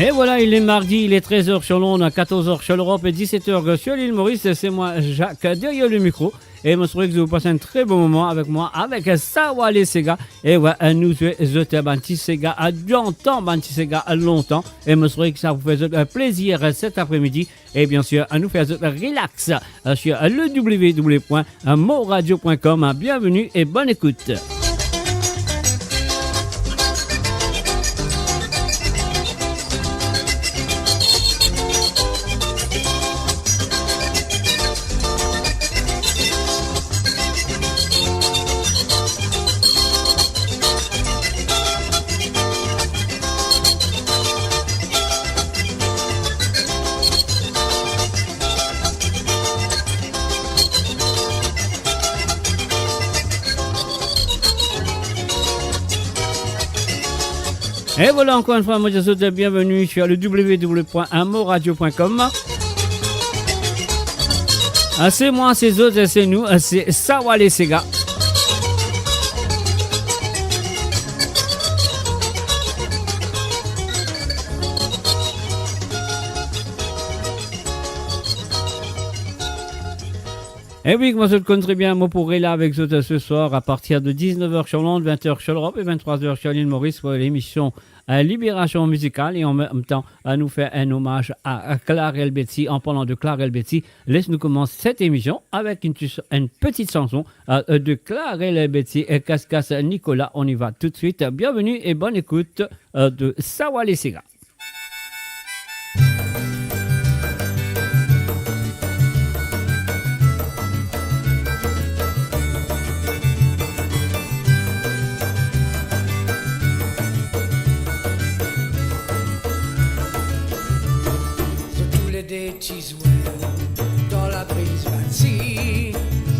Et voilà, il est mardi, il est 13h sur Londres, 14h sur l'Europe et 17h sur l'île Maurice. C'est moi, Jacques, derrière le micro. Et je me souhaite que vous passez un très bon moment avec moi, avec Sawale Sega. Et ouais, nous sommes Banti Sega à longtemps, Banti Sega à longtemps. Et je me souhaite que ça vous fait plaisir cet après-midi. Et bien sûr, nous faisons relax sur le www.moradio.com. Bienvenue et bonne écoute. Et voilà encore une fois, moi je vous souhaite bienvenue sur le www.moradio.com. C'est moi, c'est autres, c'est nous, c'est Sawale Sega. Et oui, moi je le connais très bien, moi pourrai là avec vous ce soir à partir de 19h sur Londres, 20h sur l'Europe et 23h sur l'île Maurice pour l'émission Libération musicale et en même temps à nous faire un hommage à Claire Elbetty. En parlant de Claire Elbetty, laisse-nous commencer cette émission avec une petite chanson de Claire Elbetty et Cascas Nicolas. On y va tout de suite. Bienvenue et bonne écoute de Sawale Sega. Des tisouets dans la brise bâtie.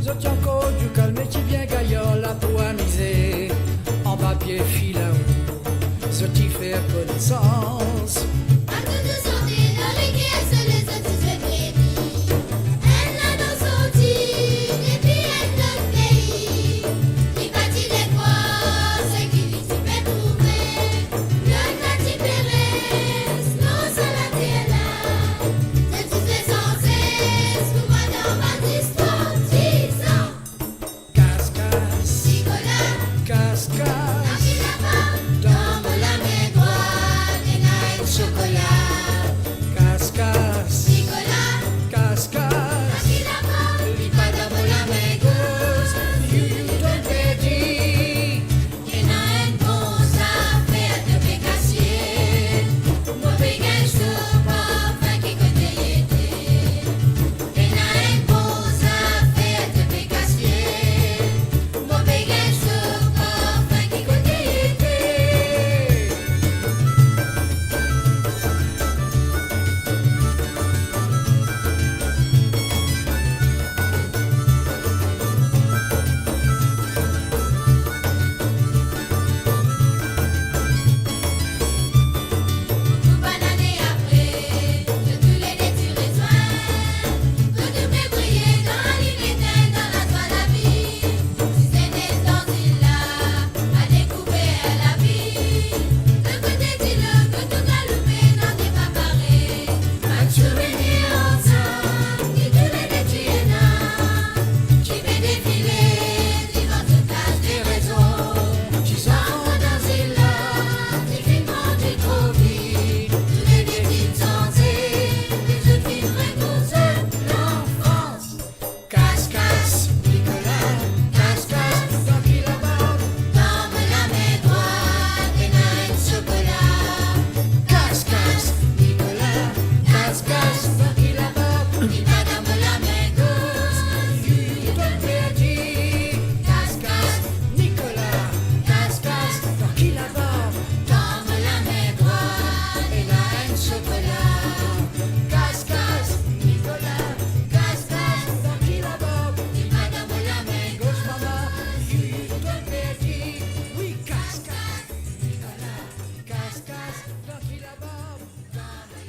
Je tiens encore du calme qui vient gaillard la peau amusée. En papier filaou, ce qui fait connaissance. À tout de santé dans les caisses, les autres se prédit. Elle a nos sorties, et puis elle notre pays. Il bâtit des croix, c'est qui lui s'y fait trouver. Le gâti Pérez, non, ça la terre là.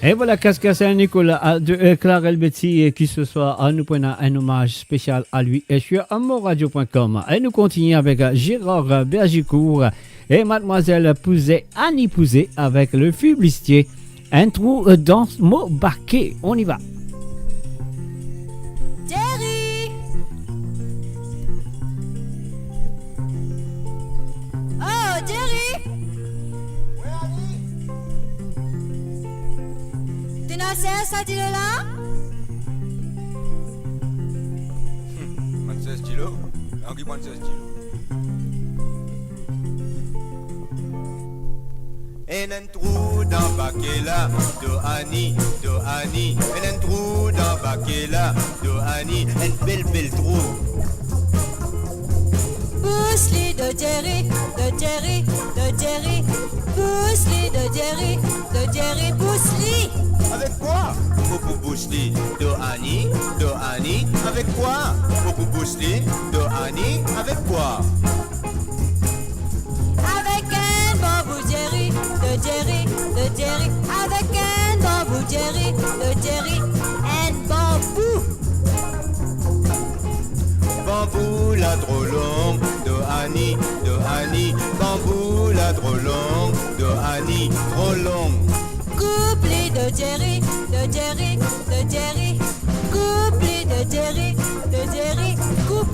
Et voilà, Cascas Nicolas de Claire Elbetty qui ce soir nous prend un hommage spécial à lui et sur amoradio.com. Et nous continuons avec Gérard Bergicourt et mademoiselle Pouzet, Annie Pouzet avec le Fublistier. Un trou dans mon baquet. On y va. Jerry! Oh, Jerry! Tu n'as ça, dis-le là? Man se stylo? Angi man se stylo. En un trou dans Bakela, de Annie, en un trou dans Bakela, de Annie, un bel trou. Pousse-li de Jerry, de Jerry, de Jerry. Pousse-li de Jerry, pousse-li. Avec quoi? Poupou Bousli, de Annie, avec quoi? Poupou Bousli, de Annie, avec quoi? Avec un bambou Jerry, de Jerry, de Jerry. Avec un bambou Jerry, de Jerry, un bambou. Bambou la trop longue, de Annie, bambou la trop longue, de Annie, trop longue. Couple de Jerry, de Jerry, de Jerry. Couple de Jerry, couple.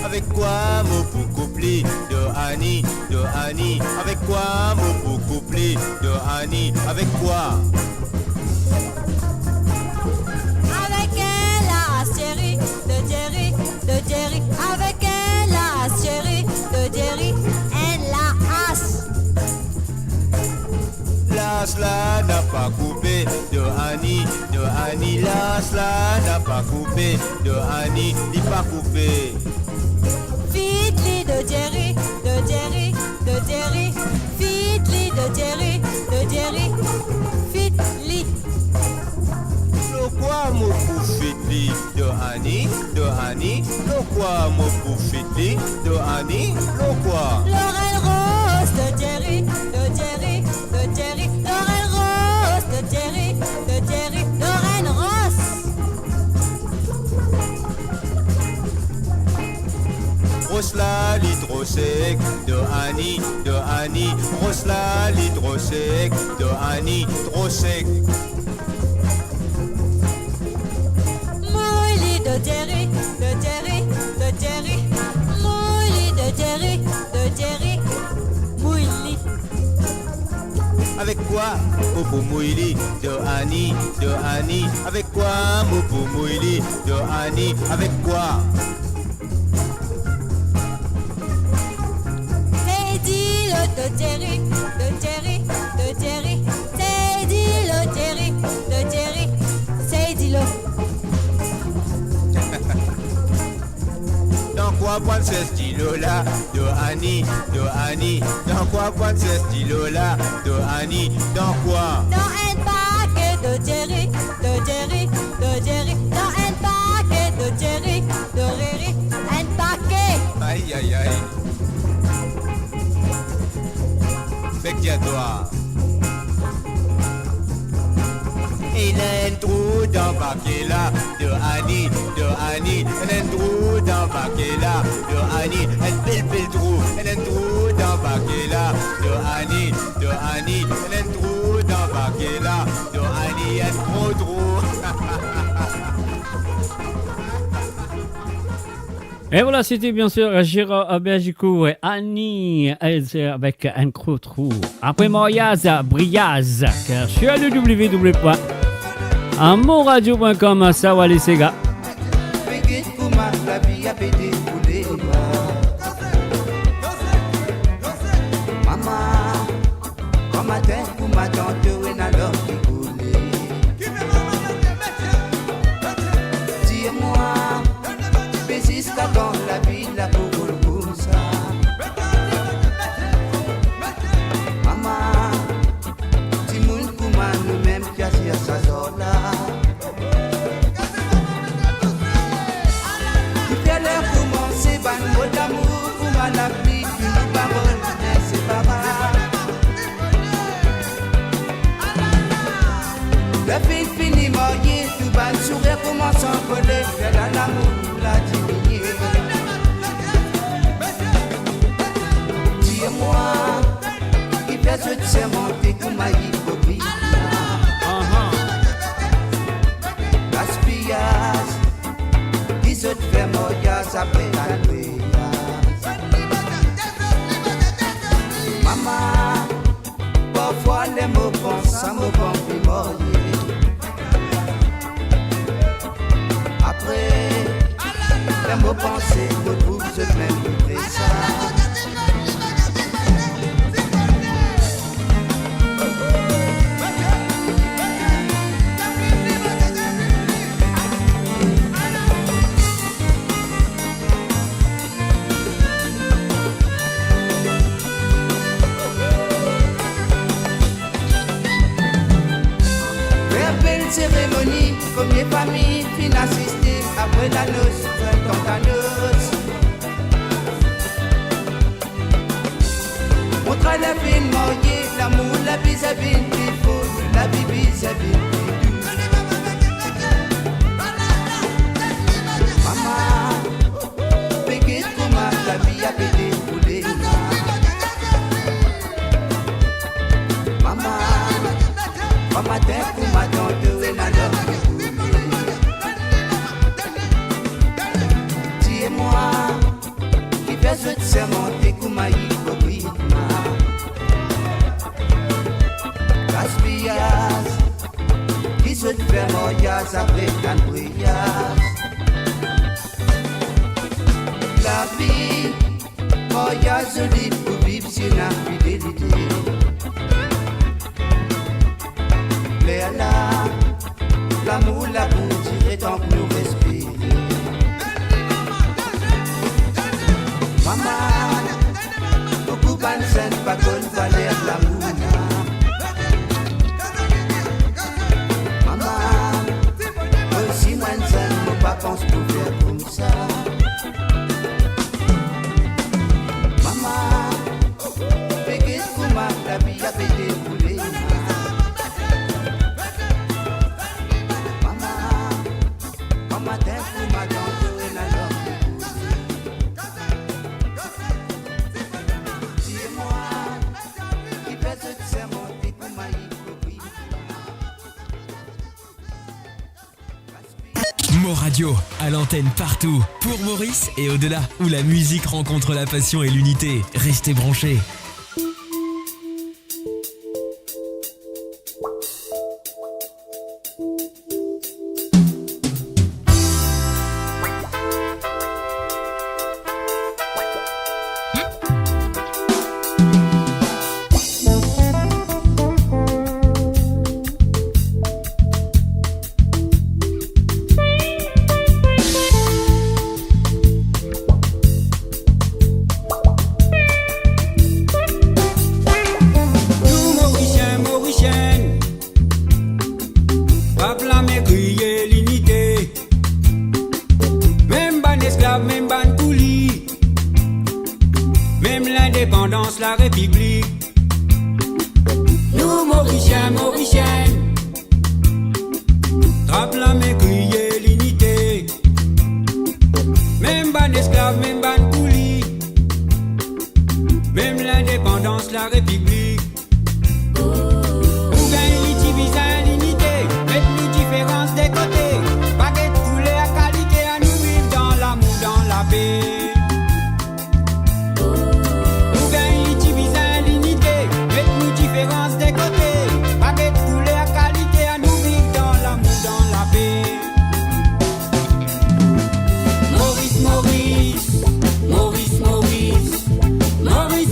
Avec quoi mon pou coupli de Annie, avec quoi mon pou coupli de Annie, avec quoi? Avec un las Jerry, de Jerry, de Jerry. Avec un las Jerry, de Jerry, un las. Las là n'a pas coupé de Annie, las là n'a pas coupé de Annie, il pas coupé. Fitli de Jerry, de Jerry, de Jerry. Fitli de Jerry, de Jerry. Fitli. Le quoi mon pou fitli de Annie, le quoi mon pou fitli de Annie, le quoi? Laurel Rose de Jerry, de Jerry, de Jerry. Laurel Rose de Jerry, de Jerry. Laurel Rose. Rosla l'hydrosec de Annie, Rosla l'hydrosec de Annie, trop sec. Mouili de Jerry, de Jerry, de Jerry. Mouili de Jerry, de Jerry. Mouili. Avec quoi Popo Mouili de Annie, avec quoi Popo Mouili de Annie, avec quoi? C'est dit le de Jerry, de Jerry, de Jerry. C'est dit le Jerry, de Jerry. C'est dit le. Dans quoi prendre ce stylo-là de Annie, dans quoi prendre ce stylo-là de Annie, dans quoi? Dans un paquet de Jerry, de Jerry, de Jerry. Dans un paquet de Jerry, de Riri. Un paquet. Aïe aïe aïe. Fait qu'il y a toi. Il a un trou dans Bakela de Annie, il a un trou dans Bakela de Annie, un bel trou, il a un trou dans Bakela de Annie, il a un trou dans Bakela de Annie, un gros trou. Et voilà, c'était bien sûr Gérard Bergicourt et Annie avec un gros trou. Après Moriaz, Briaz, sur le www.amonradio.com, ça va les Sega. Dans la ville, la pauvre ça. Maman, si moun kouman nous même qui a si à sa zone. Qui fait l'air commencer, ban mot d'amour, kouman la pluie, une parole inséparable. La fille finit mariée, tout ban sourire commence à voler, faire l'amour, la diminuer. Dis-moi, qui fait souhaite sermonter comme ma hypocrite. Gaspillage, qui souhaite faire moriage après la prière. Maman, parfois les mots pensent, ça me rend plus morier. Après, les mots pensés, retrouvent ce même ça. Cérémonie, combien de familles fin assister après la noce, printemps ta noce. Montre la vie mariée, l'amour, la vie c'est bien plus faux, la vie c'est bien plus douce. Maman, pégué comment la vie a pété pour les maman, maman t'es pour ma tante. Je te sermonter comme ma hypocrite. Gaspillage, qui se fait moriage après un brillage. La vie, moriage solide pour vivre sur la fidélité. Mais là, l'amour, la boutique est tant que nous respirons. Maman, beaucoup de scènes pas qu'on valait l'amour. Maman, aussi moins de scènes, mon papa pense pour faire comme ça. Maman, pégué pour ma la vie a pété pour les maman, maman t'es pour ma tante et la langue. Radio, à l'antenne partout, pour Maurice et au-delà, où la musique rencontre la passion et l'unité. Restez branchés.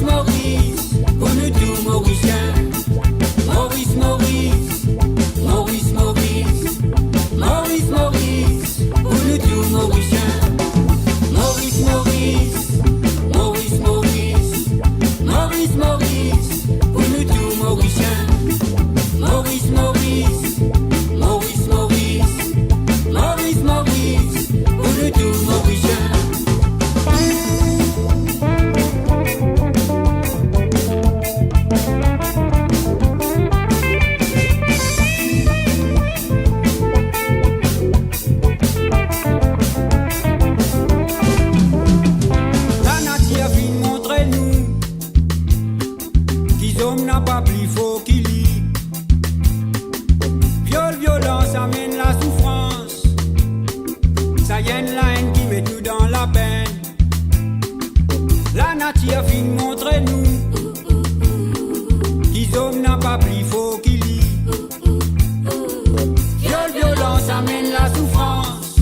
Maurice, pour nous tout y a une line qui met tout dans la peine. La nature fin montre nous qu'ils hommes n'a pas plus faux qu'il lit. Violence amène la souffrance.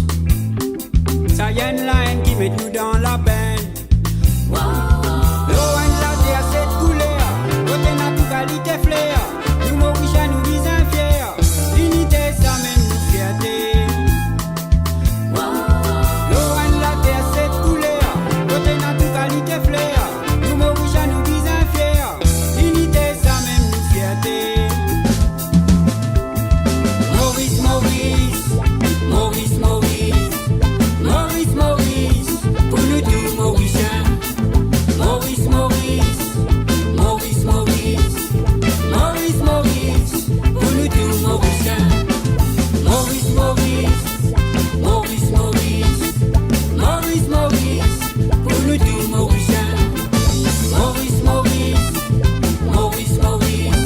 Ça y a une line qui met tout dans la peine. L'eau en la terre cette couleur, côté n'a tout qualité flair. Nous Mauriciens nous disons fiers. L'unité ça mène nous fierté. L'eau en la terre cette couleur, côté n'a tout qualité flair. Nous Mauriciens nous disons fiers. L'unité ça mène nous fierté. Maurice, Maurice, Maurice, Maurice, Maurice, Maurice, pour nous tous Mauriciens. Maurice, Maurice, Maurice, Maurice, Maurice, Maurice, pour nous tous Mauriciens. Maurice, Maurice, Maurice, Maurice, Maurice, Maurice, pour nous tous Mauriciens. Maurice, Maurice, Maurice, Maurice,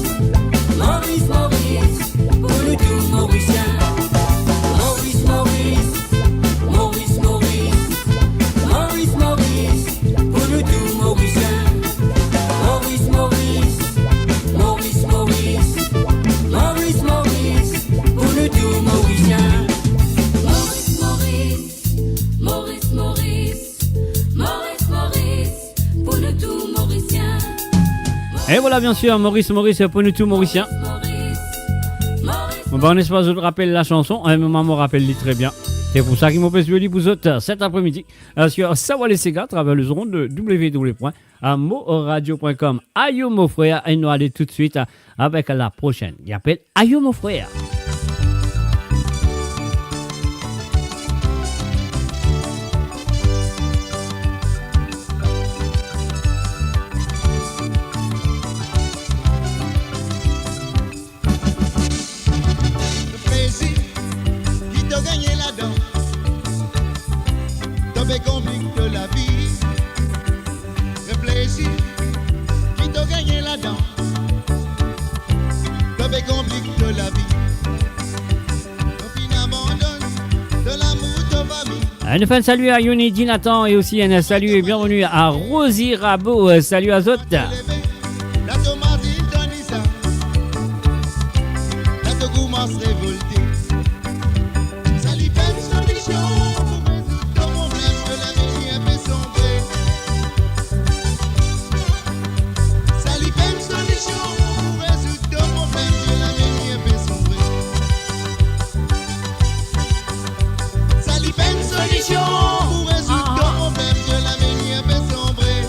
Maurice, Maurice, pour nous tous Mauriciens. Maurice, Maurice, Maurice, Maurice, Maurice, Maurice, pour nous tous Mauriciens. Maurice, Maurice, Maurice, Maurice, Maurice, Maurice, pour nous tous Mauriciens. Maurice, Maurice, Maurice, Maurice, Maurice, Maurice, pour nous tous Mauriciens. Et voilà, bien sûr, Maurice, Maurice, pour nous tous Mauriciens. Maurice, Maurice, Bon, ben, n'est-ce pas, je te rappelle la chanson. Maman me rappelle très bien. C'est pour ça qu'il m'a fait jouer pour autres cet après-midi sur Savoir Sega à travers le rond de www.moradio.com. Aïe, mon frère, et nous allons tout de suite avec la prochaine. Il appelle Aïe, mon frère. Le plaisir qui t'a gagné là-dedans, t'as compliqué de la vie. Le plaisir qui t'a gagné là-dedans, t'as compliqué de la vie. Quand tu n'abandonnes de l'amour de famille. Un fan salut à Yoni Nathan et aussi un salut et bienvenue à Rosie Rabot. Salut à Zot. La tomate il donne ça. La te commence révolter. Ça lui fait une solution pour résoudre ton problème que la vie est fait sombrer. Ça lui fait une solution pour résoudre ton problème que la vie est fait sombrer. Ça lui fait une solution pour résoudre ton problème que la vie est fait sombrer.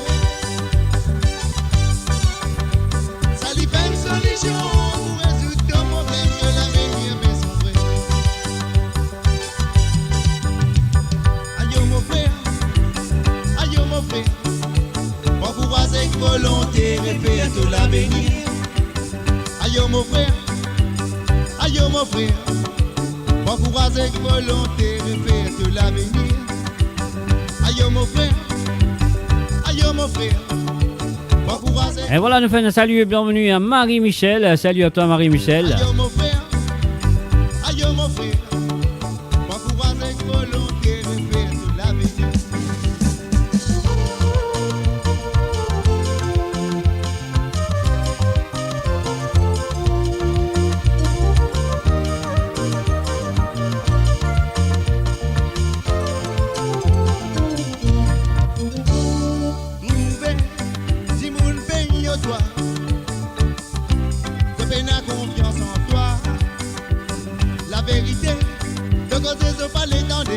Ça lui fait une solution pour résoudre ton problème que la vie est fait sombrer. Aïe mon frère, aïe mon frère, moi pour avec volonté répète tout l'avenir. Aïe mon frère, moi pour avec volonté répète tout l'avenir. Aïe mon frère, moi pour avec. Et voilà, nous faisons un salut et bienvenue à Marie-Michel. Salut à toi Marie-Michel. Aïe mon frère, moi pour avec volonté répète tout l'avenir. Si moun peine yo toi, je peine à confiance en toi. La vérité, de côté je pas l'étendre.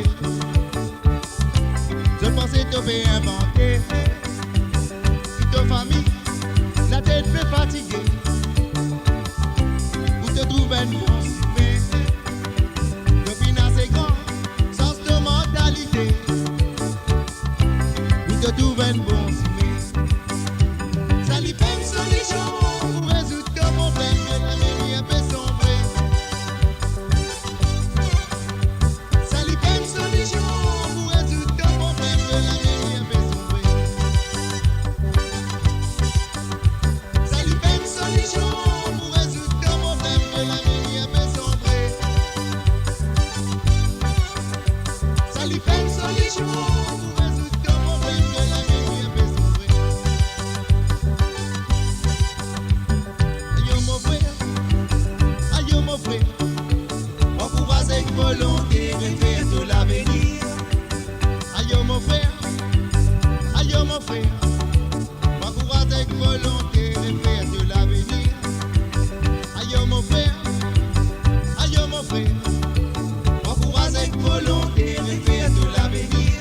Je pensais te faire inventer. Si ta famille, la tête fait fatiguer. Où te trouves un bon super. Depuis assez grand, sens de mentalité. Où te trouves un bon super. Ça lui fait une solution pour résoudre ton problème que la vie est fait sombrer. Ça lui fait une solution pour résoudre ton problème que la vie est fait sombrer. Ça lui fait une solution pour résoudre ton problème que la vie est fait sombrer. volonté, rêver de l'avenir.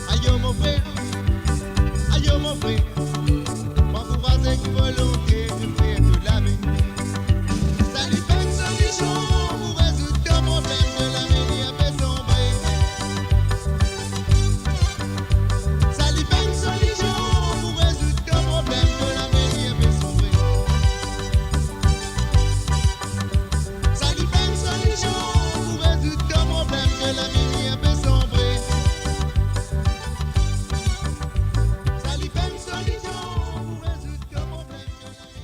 Aïe mon frère, moi vous avec volonté, rêver de l'avenir. Ça lui fait une solution pour résoudre ton problème de l'avenir fait sombrer. Ça lui fait une solution pour résoudre ton problème de l'avenir fait sombrer. Ça lui fait une solution pour résoudre ton problème de l'avenir fait sombrer. Ça lui fait une solution pour résoudre ton problème de l'avenir.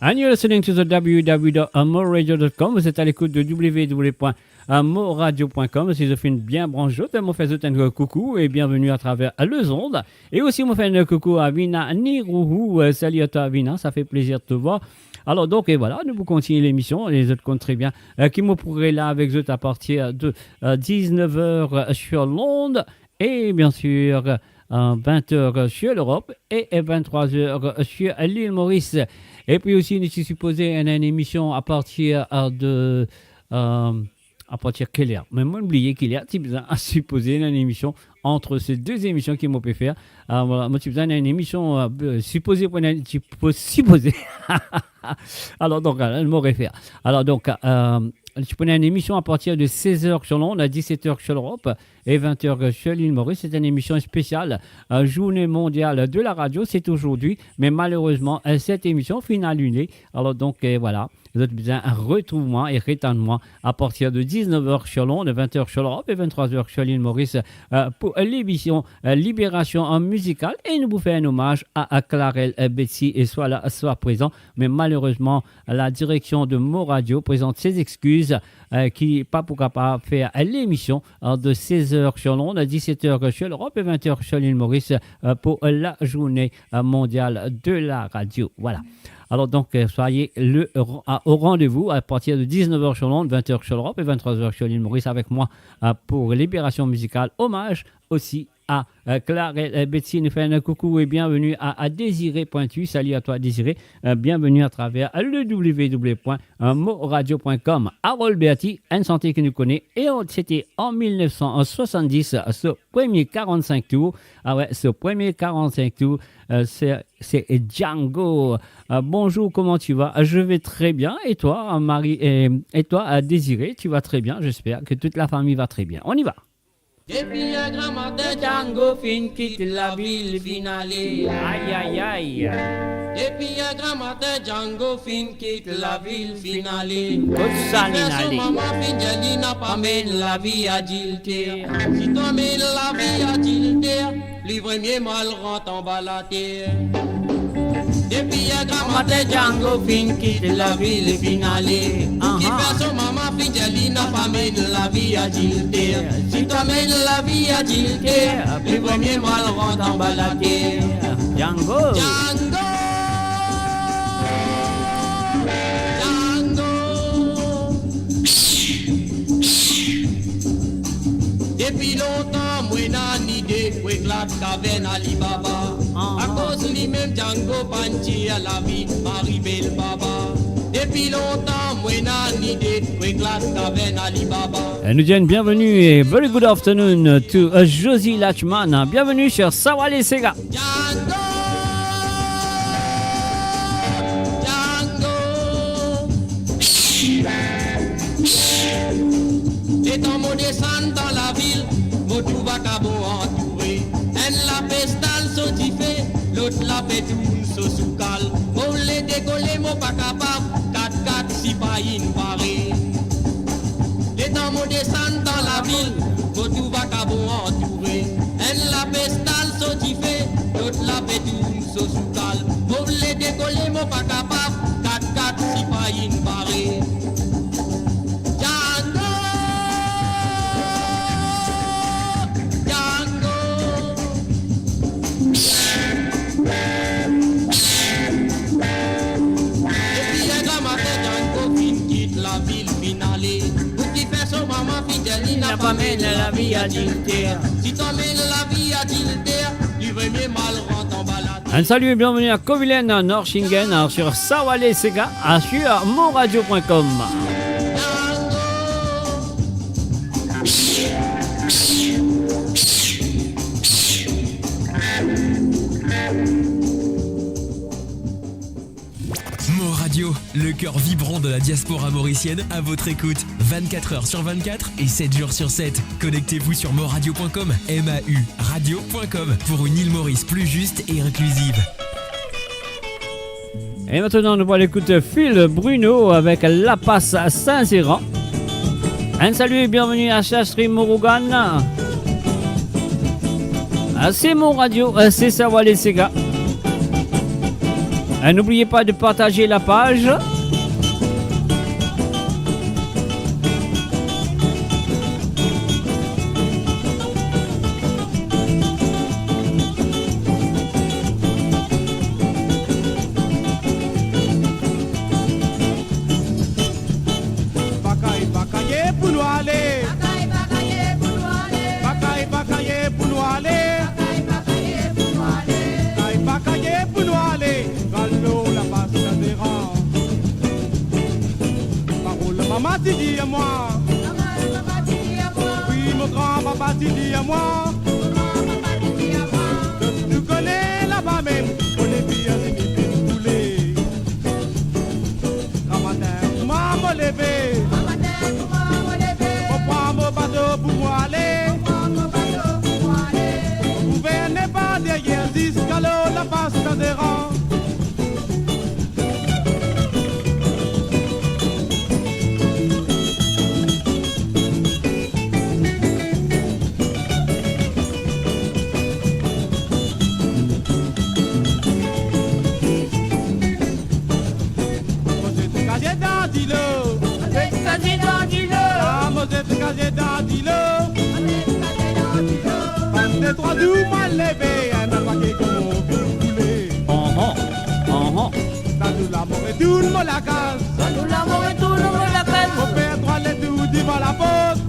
And you're listening to the www.moradio.com. Vous êtes à l'écoute de www.moradio.com. Si je fais une bien branche, je me fais un coucou et bienvenue à travers les ondes. Et aussi, je fais un coucou à Vina Nirouhou. Salut à toi, Vina. Ça fait plaisir de te voir. Alors, donc, et voilà, nous vous continuons l'émission. Les autres comptent très bien. Qui me pourrait là avec eux à partir de 19h sur l'onde. Et bien sûr, 20h sur l'Europe et 23h sur l'île Maurice. Et puis aussi, nous sommes supposés une émission à partir de... à partir de quelle heure? Mais moi, oublié qu'il y a à supposer une émission entre ces deux émissions qui m'ont pu faire. Voilà, moi, tu besoin d'une émission supposée pour une... supposée. Alors, donc, je me réfère. Alors, donc... tu prenais une émission à partir de 16h sur l'onde, à 17h sur l'Europe et 20h sur l'île Maurice. C'est une émission spéciale, Journée mondiale de la radio. C'est aujourd'hui, mais malheureusement, cette émission finit annulée. Alors donc, voilà, vous avez besoin un retrouve-moi et rétendre-moi à partir de 19h sur l'onde, 20h sur l'Europe et 23h sur l'île Maurice pour l'émission Libération musicale. Et nous vous faisons un hommage à Clarel Betsy et soit là, soit présent. Mais malheureusement, la direction de Mo Radio présente ses excuses qui pas pour capable faire l'émission de 16h sur l'onde, 17h sur l'Europe et 20h sur l'île Maurice pour la journée mondiale de la radio. Voilà. Alors donc, soyez au rendez-vous à partir de 19h sur l'onde, 20h sur l'Europe et 23h sur l'île Maurice avec moi pour Libération musicale. Hommage aussi à Clarel Betsy. Nous fait un coucou et bienvenue à Désiré Pointu. Salut à toi Désiré. Bienvenue à travers le www.moradio.com. Harold Beatty, une santé qui nous connaît. Et c'était en 1970, ce premier 45 tours. Ah ouais, ce premier 45 tours, c'est Django. Bonjour, comment tu vas? Je vais très bien. Et toi, Marie, et toi, Désiré, tu vas très bien. J'espère que toute la famille va très bien. On y va. Depuis un grand matin, Django fin quitte la ville finale. Aïe, aïe, aïe. Depuis un grand matin, Django fin quitte la ville finale. Son maman fin n'a pas mène la vie adultère. Si toi mènes la vie adultère, livre mieux mal rentre en bas la terre. Depuis un grand matin, Django fin quitte la ville finale. Qui fait son maman fin n'a pas mène la vie adultère. Si toi mènes la vie adultère, livre mieux mal rentre en bas la terre. Django. Depuis longtemps, moi n'a ni idée pour éclate caverne Alibaba. À cause lui-même Django Panchi à la vie, Marie Belle Baba. Depuis longtemps, moi n'a ni idée pour éclate caverne Alibaba. Nous disons bienvenue et very good afternoon to Josie Lachman. Bienvenue sur Sawale Sega. Django. Et dans mon descend dans la ville, mon tout va cabot entouré. Elle la pestale sautifée, l'autre la pétoune sous soukal. Mon les décoller, mon pas capable, 4-4 si pas une parée. Et dans mon descend dans la ville, mon tout va cabot entouré. Elle la pestale sautifée, l'autre la pétoune sous soukal. Mon les décoller, mon pas capable, 4-4 si pas une parée. N'a pas mène la vie adultère. Si t'en mènes la vie adultère, tu veux mieux mal rentrer en balade. Un salut et bienvenue à Kovilen, à Norshingen, sur Sawale Sega, sur monradio.com. Mo Radio, le cœur vibrant de la diaspora mauricienne à votre écoute. 24 heures sur 24 et 7 jours sur 7. Connectez-vous sur moradio.com, MAU radio.com pour une île Maurice plus juste et inclusive. Et maintenant, nous allons écouter Phil Bruno avec La Passe à Saint-Zéran. Un salut et bienvenue à Chastri Mourougan. C'est Mo Radio, c'est Sawale Sega. N'oubliez pas de partager la page. Bakaye pour nous aller. Bakaye pour nous aller. Bakaye pour nous aller. Gallo la passe des rangs. Parole maman tu dis à moi. Oui mon grand papa tu dis à moi. Tu connais là-bas même. On est bien c'est poulet. Ramadan maman levé. On prend mon bateau pour moi aller. Vous venez pas derrière 10 calots la passe des rangs. Les trois doux mal levé, un paquet comme on peut couler. Ça nous la mort et tout le monde la casse. Mon père droit les tout devant la porte.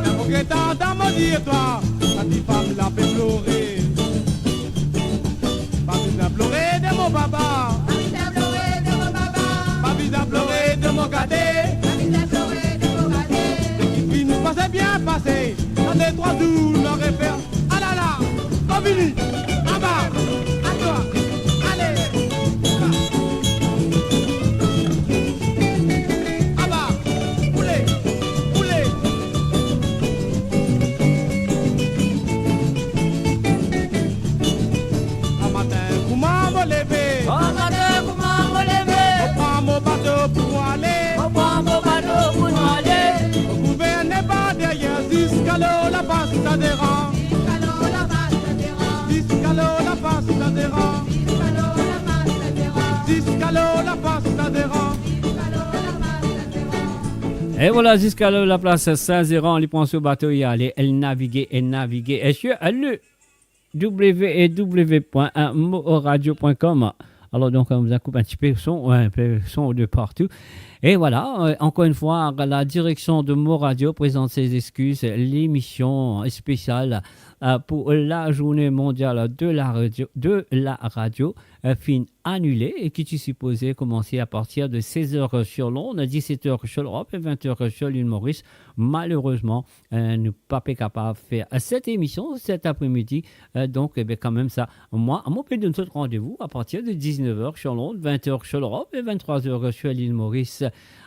Un paquet dans mon dire toi, la petite femme l'a fait pleurer. Pas besoin de pleurer de mon papa. Pas besoin de pleurer de mon cadet. L'équipe nous passait bien passé. Les trois doux n'auraient fait. Ah là là, Bobini, en bas, à toi, allez. En bas, poulet, poulet. Un matin, comment me lever? On prend mon bateau pour aller. Vous gouvernez pas derrière 10 calots la passe d'adhérent. 10 calots la passe d'adhérent. 10 calots la passe d'adhérent. Et voilà, jusqu'à la place Saint-Zéran, il prend ce bateau et aller, elle naviguer. Et sur le www.moradio.com. Alors donc, on vous a coupé un petit peu son de partout. Et voilà, encore une fois, la direction de Mo Radio présente ses excuses. L'émission spéciale pour la journée mondiale de la radio fin annulée et qui est supposée commencer à partir de 16h sur l'onde, 17h sur l'Europe et 20h sur l'île Maurice. Malheureusement, nous ne pas capable de faire cette émission cet après-midi. Donc, quand même ça, moi, on peut donner notre rendez-vous à partir de 19h sur l'onde, 20h sur l'Europe et 23h sur l'île Maurice.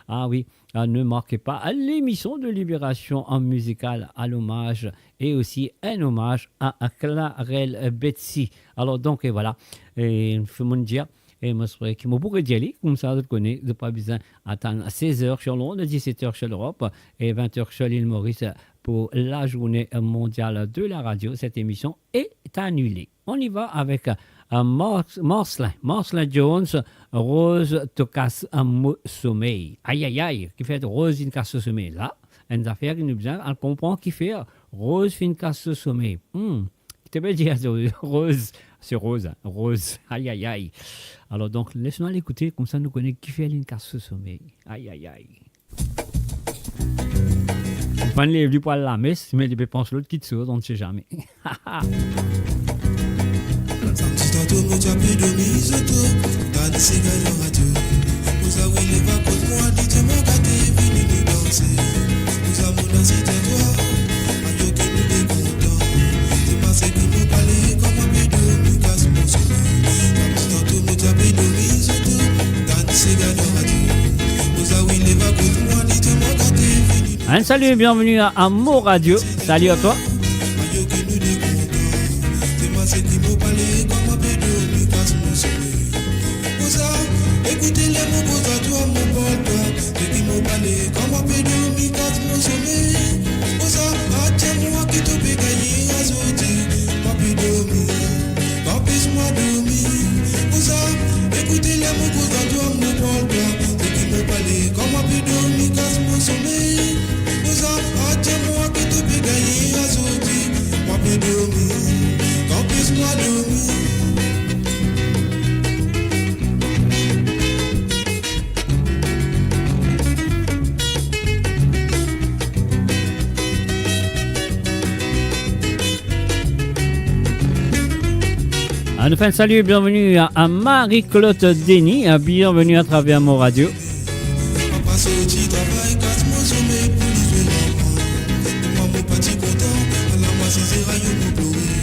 Ah oui, ne manquez pas l'émission de Libération en musicale à l'hommage et aussi un hommage à Clarel Betsy. Alors donc, et voilà, et il faut me dire, et moi, je qui m'a beaucoup dit, comme ça, je connais, je n'ai pas besoin d'attendre 16h sur Londres, 17h sur l'Europe et 20h sur l'île Maurice pour la journée mondiale de la radio. Cette émission est annulée. On y va avec Marcelin Jones, Rose te casse un sommeil. Aïe, aïe, aïe, qui fait Rose une casse au sommeil. Là, une affaire qui nous besoin, on comprend qui fait Rose une casse au sommeil. Tu peux dire Rose, c'est Rose, hein? Rose, aïe, aïe, aïe. Alors donc, laisse-nous l'écouter, comme ça nous connaissons qui fait une casse au sommeil. Aïe, aïe, aïe. On ne lève du poil à la messe, mais il pense l'autre qui te saute, on ne sait jamais. Tantôt nous t'as plus de mise autour, t'as des cigares en radio. Nous avons les vacances, moi, dis-tu m'as gâté, venu nous danser. Nous avons maintenant c'est à toi. Aïe que nous des contents. C'est pas ce qui nous parlait comme un peu de nous casse mon sommeil. Tantôt nous tapons de mise tout. Danser dans la radio. Vous avez les vagues moi dites-moi quand t'es fini. Un salut et bienvenue à Mo Radio. Salut à toi. Aïe que nous des contents. C'est pas ce qui nous parlait comme un peu de nous casse mon sommeil. Vous avez écoutez les mots pour toi mon bon. C'est qui m'ont parlé comme un peu de nous casse mon sommeil. Vous avez tiens-moi qui te peut gagner à sauter. Pas plus dormir. Empêche-moi dormir. Vous avez écoutez les mots pour toi mon bon. C'est qui m'ont parlé comme un peu de nous casse mon sommeil. Vous avez tiens-moi qui te peut gagner à sauter. Pas plus dormir. Empêche-moi dormir. Enfin, salut et bienvenue à Marie-Claude Denis. Bienvenue à travers Mo Radio. Papa sorti travail, casse mon sommeil pour livrer l'enfant. Moi mon petit content, à la moi c'est zéro yo mon pleurer.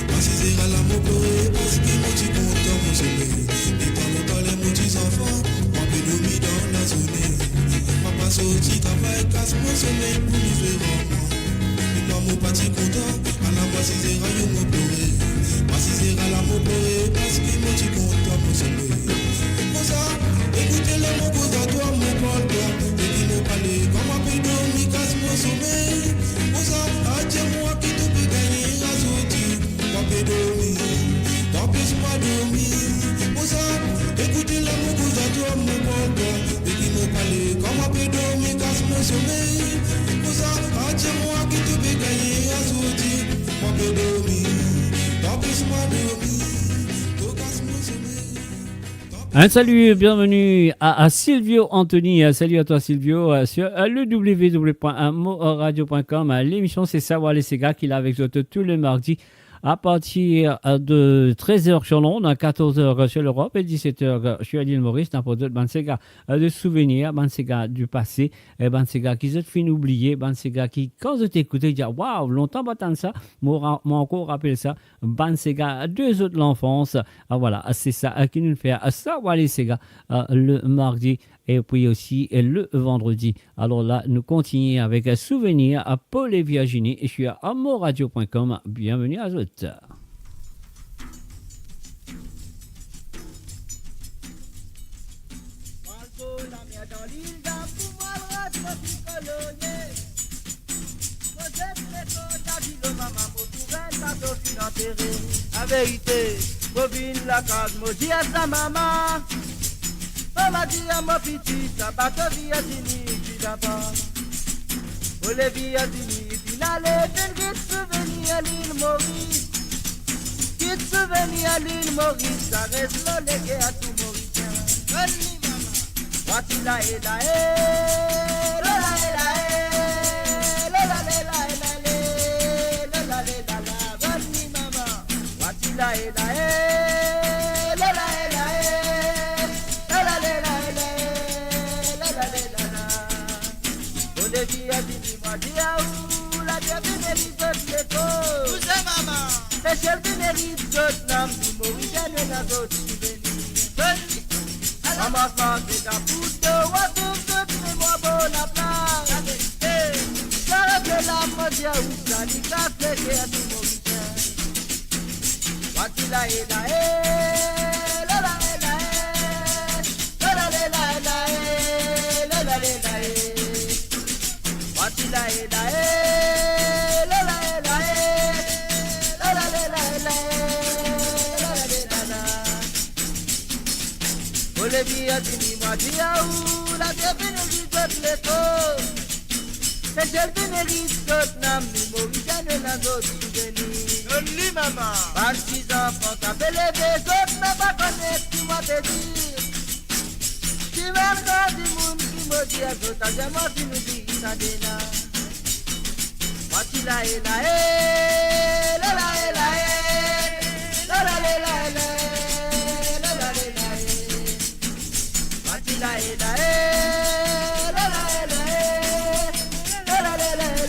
Moi c'est zéro la mon pleurer, parce que mon petit content mon sommeil. Et pas longtemps les mon petits enfants, moi peux dormir dans la zone. Papa sorti travail, casse mon sommeil pour livrer l'enfant. Et moi mon petit content, à la moi c'est zéro yo mon pleurer. Moi c'est zéro la mon pleurer, parce que mon petit content mon sommeil. Écoutez les mots pour toi mon porteur. Et qui nous parlait comme un peu dormir casse mon sommeil. Vous avez moi qui te peut gagner à sauter. Moi peux dormir, empêche-moi dormir. Vous avez écoutez les mots pour toi mon porteur. Et qui nous parlait comme un peu dormir casse mon sommeil. Vous avez moi qui te peut gagner à sauter. Moi peux dormir, empêche-moi dormir. Tu casses mon sommeil. Un salut et bienvenue à Silvio Anthony. Salut à toi Silvio sur le www.moradio.com. L'émission c'est Savoir les Ségas qui est avec vous tous les mardis à partir de 13h sur Londres, 14h sur l'Europe et 17h sur l'île Maurice. Dans d'autres Ségas de souvenirs, Ségas du passé, Ségas qui se fin oublier, Ségas qui quand je t'écoute dis waouh longtemps pas ça, moi encore rappelle ça, Ségas deux autres l'enfance. Voilà, c'est ça qui nous fait Savoir les Ségas le mardi et puis aussi le vendredi. Alors là, nous continuons avec un souvenir à Paul et Virginie. Je suis à amoradio.com. Bienvenue à tous. La vérité, bovine la case, maudit à sa maman. On m'a dit à mon petit, ça bat au Virginie, puis d'abord. Pour les Virginie, finale, une guide souvenir à l'île Maurice. Guide souvenir à l'île Maurice, ça reste le légué à tout Mauricien. Venez, maman. Voici la et la et, la la et la et, la la et la et la et, la la et la la. Venez, maman. Voici la et la et, la la et la et. Les Virginie, moi dis à où la bienvenue mérite d'autres l'école. Vous êtes maman. Les chefs de mérite d'autres names, du Mauricien et dans d'autres souvenirs. Ramassement des capoutes, de retour d'autres mémoires bonnes à plat. J'arrête la mode, à où ça n'y casse les guerres du Mauricien. Voici la et la et, la la et la et, la la et la et la et, la la et la et. La e la e, la la e la e, la la e la e la e, la la e la la. Pour les Virginie, moi dis à où la bienvenue du peuple l'école. C'est celle de mérite d'autres names, du Mauricien et dans d'autres souvenirs. Only maman. Parce qu'ils enfants t'appellent les autres, mais pas connaître, tu m'as te dire. Tu vas encore du monde qui me dit à d'autres, à moi qui nous dit ça déjà. Voici la et la et, la la et la et, la la et la et, la la et la et. Voici la et la et, la la et la et, la la et la et,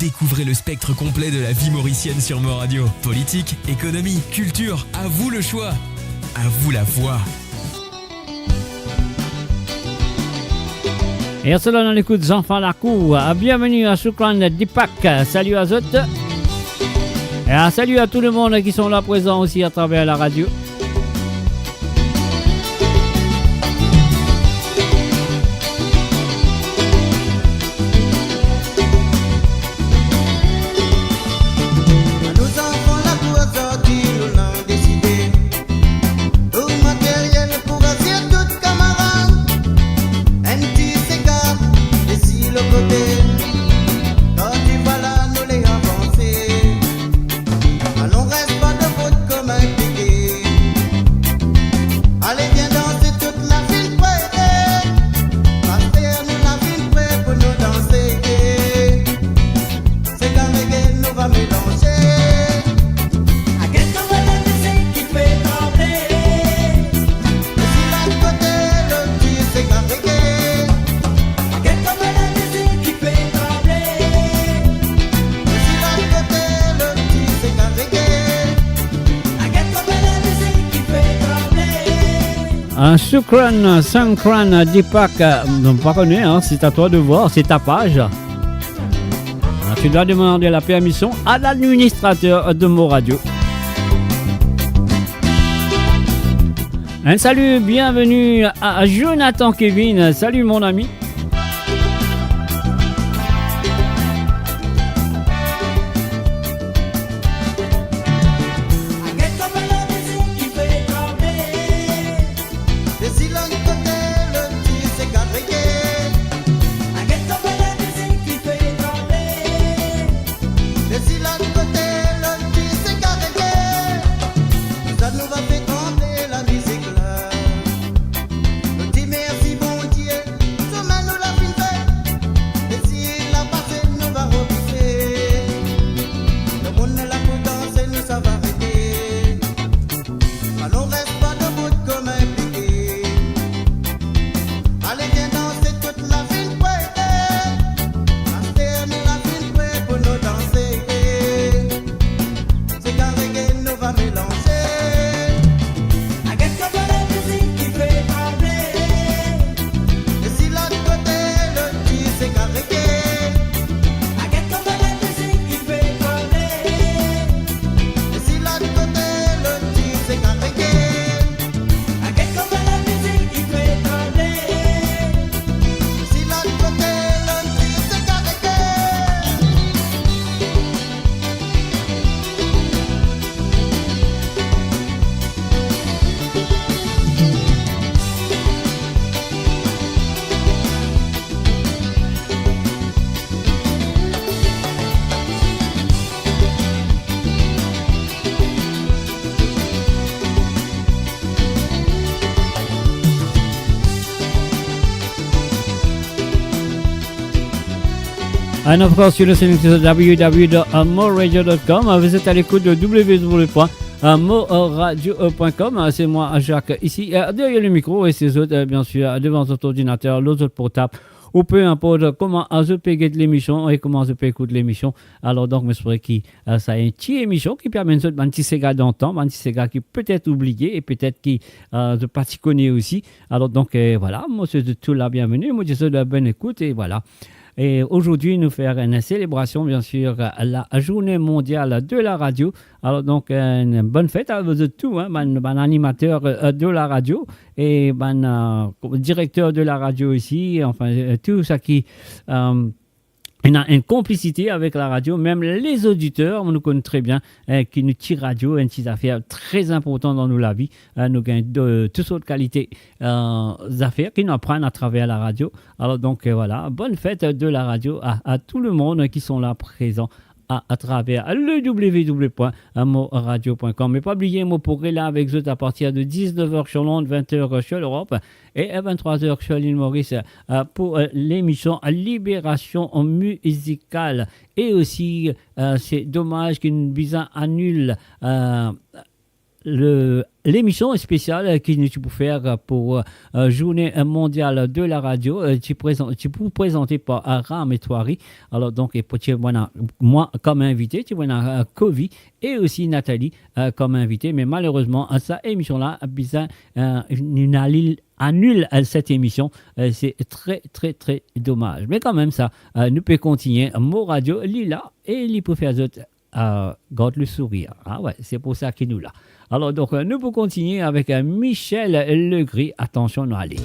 Découvrez le spectre complet de la vie mauricienne sur Mo Radio. Politique, économie, culture, à vous le choix. À vous la voix. Et cela dans l'écoute Jean-François Lacou. Bienvenue à Soukran Dipak. Salut à Zot. Et salut à tout le monde qui sont là présents aussi à travers la radio. Un Soukran, Sankran, Dipak, pas connu, hein, c'est à toi de voir, c'est ta page. Tu dois demander la permission à l'administrateur de Mo Radio. Un salut, bienvenue à Jonathan Kevin. Salut mon ami. And of course, you're listening to www.moradio.com. Vous êtes à l'écoute de www.moradio.com. C'est moi, Jacques, ici, derrière le micro, et ces autres, bien sûr, devant votre ordinateur, l'autre portable, ou peu importe comment je peux écouter l'émission et comment je peux écouter l'émission. Alors, donc, j'espère que ça est une petite émission qui permet de un petit ségard d'entendre, un petit ségard qui peut être oublié et peut-être qui de pas connaît aussi. Alors, donc, voilà, moi, c'est tout la bienvenue. Moi, je suis de la bonne écoute et voilà. Et aujourd'hui, nous faire une célébration, bien sûr, à la journée mondiale de la radio. Alors, donc, une bonne fête à vous tous, hein, ban animateur de la radio et directeur de la radio ici, enfin, tout ça qui... on a une complicité avec la radio, même les auditeurs, on nous connaît très bien, qui nous tirent radio, une petite affaire très importante dans la vie. Nous gagnons de toutes sortes de qualités affaires qui nous apprennent à travers la radio. Alors donc voilà, bonne fête de la radio à tout le monde qui sont là présents à travers le www.moradio.com. Mais pas oublier, moi, pour là avec vous à partir de 19h sur Londres, 20h sur l'Europe et à 23h sur l'île Maurice pour l'émission Libération musicale. Et aussi, c'est dommage qu'une visa annule l'émission spéciale que nous pouvons faire pour Journée mondiale de la radio, qui est présentée par Ram et Touari. Alors, donc, et pour moi comme invité, tu vois, Kovi et aussi Nathalie comme invité. Mais malheureusement, cette émission-là, annule cette émission. C'est très, très, très dommage. Mais quand même, ça, nous pouvons continuer. Mon radio, Lila, et il peut faire d'autres. Garde le sourire. Ah ouais, c'est pour ça qu'il nous l'a. Alors donc, nous pouvons continuer avec Michel Legris. Attention, nous allons.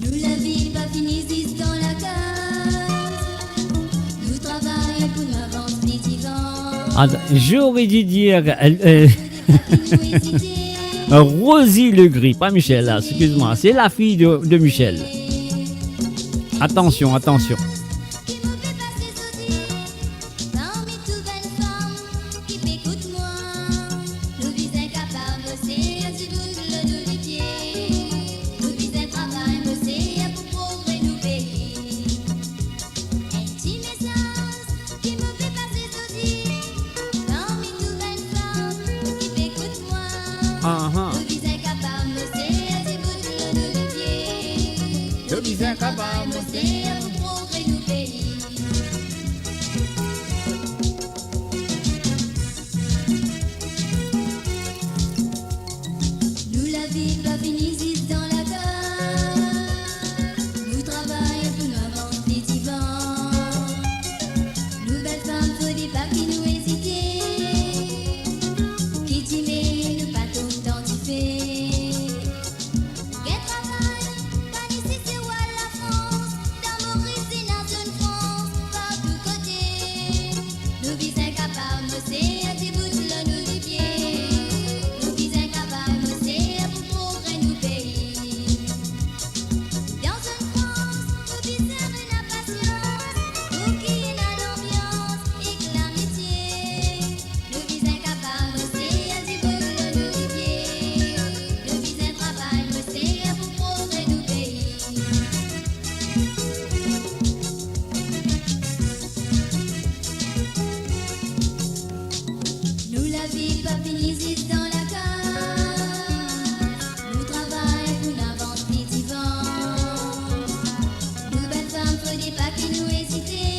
Nous la vie pas finie ici dans la case. Nous travaillons pour nous avancer vivants. J'aurais dû dire Rosie Legris, pas Michel, là, excuse-moi. C'est la fille de Michel. Attention, attention. Qui me fait passer sauter parmi toutes belles femmes qui m'écoutent moi. Nous visons incapables, c'est un petit bout de nous les pieds. Nous visons travail, c'est pour progrès nous pays. Un petit message qui me fait passer sauter parmi toutes belles femmes qui m'écoutent moi. Nous visons incapables, c'est un petit bout de nous les pieds. Nous visons incapables, c'est pour progrès nous pays. Nous la vie pas finie ici dans la case. Nous travaillons pour nous avancer vivants. Nous belles femmes, faut dire pas qui nous hésiter. Qui t'aimait, nous pas tout identifier. Quel travail, pas nécessaire ou à la France. Dans Maurice et dans une France, par tous côtés. Nous visons incapables, c'est un petit bout de nous les pieds. Nous visons incapables, c'est pour progrès nous pays. Dans une France, nous visons la patience, pour qui est là l'ambiance et que l'amitié. Nous visons incapables, c'est un petit bout de nous les pieds. Nous visons un travail, c'est pour progrès nous pays. Nous la vie pas finie ici dans la case. Nous travaillons pour l'avancer vivants. Nous belles femmes, faut dire pas qui nous hésiter.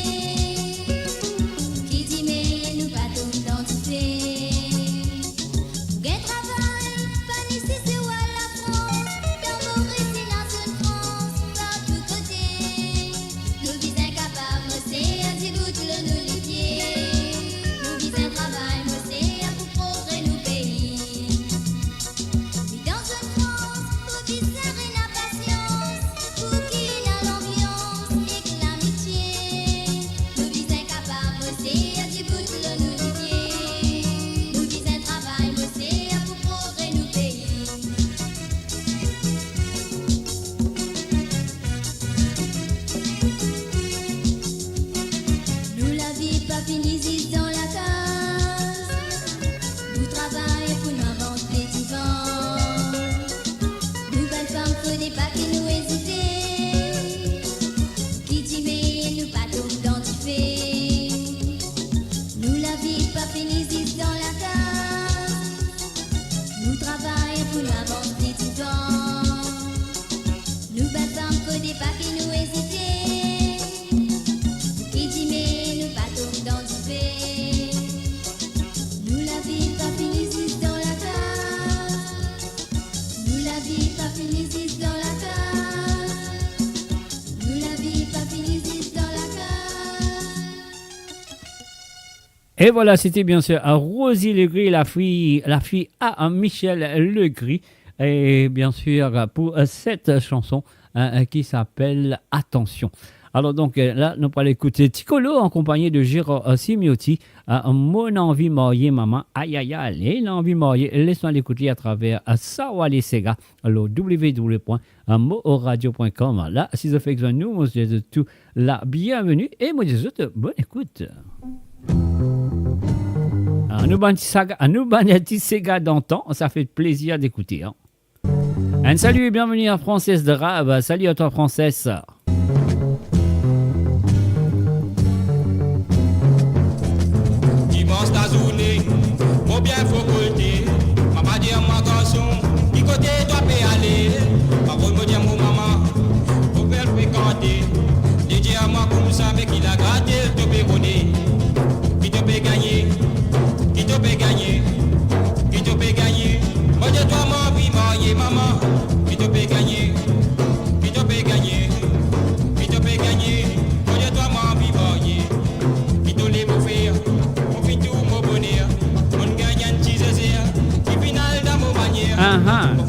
Qui t'aimait, nous pas tout identifier. Quel travail, pas nécessaire ou à la France. Dans Maurice et dans une France, par tous côtés. Nous visons incapables, c'est un petit bout de nous les pieds. Nous visons un travail, c'est pour progrès nous pays. Mais dans une France, faut viser la patience, pour qui a l'ambiance et que l'amitié. Nous visons incapables, c'est un petit bout de nous les pieds. Nous visons un travail, c'est pour progrès nous pays. Nous la vie pas finie ici dans la case. Nous travaillons pour nous avancer vivants. Nous belles femmes, faut dire pas qui nous hésiter. Qui t'aimait, nous pas tout identifier. Nous la vie pas finie ici dans la case. Nous travaillons pour nous avancer vivants. Nous belles femmes, faut dire pas qui nous hésiter. Qui t'aimait, nous pas tout identifier. Nous la vie pas finie ici dans la case. Nous la vie pas finie ici dans la case. Nous la vie pas finie ici dans la case. Et voilà, c'était bien sûr Rosie Legris, la fille à Michel Legris. Et bien sûr, pour cette chanson qui s'appelle Attention. Alors donc là, nous allons écouter Ticolo en compagnie de Gérard Simiotti. Mon envie mariée, maman. Aïe, aïe, aïe. L'envie mariée. Laissons l'écouter à travers Sawale Sega, le www.moradio.com. Là, si vous faites nous, moi, je dis tout la bienvenue et moi, je dis bonne écoute. Nous petit Sega d'antan, ça fait plaisir d'écouter. Hein. Un salut et bienvenue à Française de Rave. Salut à toi, Française. Dimanche ta journée, mon bien faut côté. Maman dit à mon garçon, qui côté toi peux aller. Parole me dit à mon maman, faut faire fréquenter. Dit à moi comme ça, mais qu'il a gratté, te peut connaître. Qui te peut gagner, qui te peut gagner, qui te peut gagner. Moi dis toi mon vie mariée, maman, qui te peut gagner, qui te peut gagner, qui te peut gagner. Moi dis toi mon vie mariée, qui te les beaux faire. Uh-huh.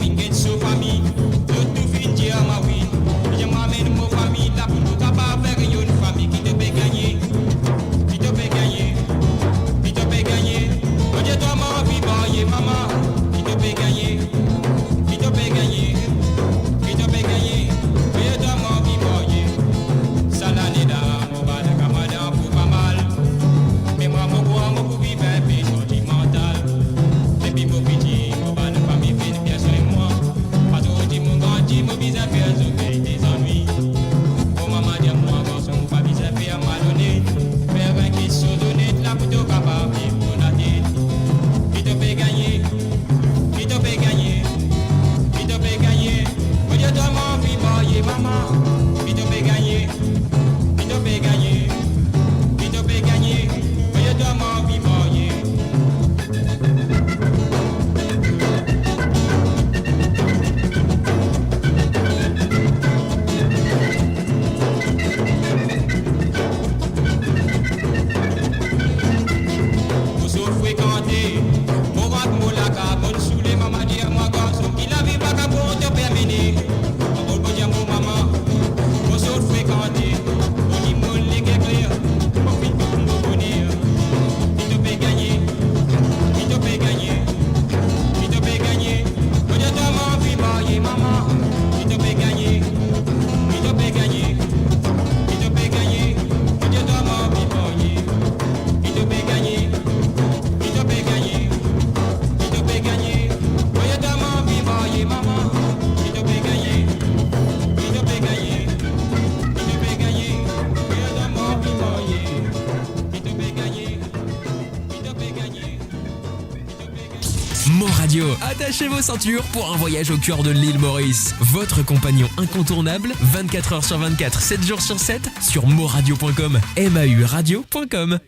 Radio. Attachez vos ceintures pour un voyage au cœur de l'île Maurice. Votre compagnon incontournable, 24 heures sur 24, 7 jours sur 7, sur moradio.com, mauradio.com.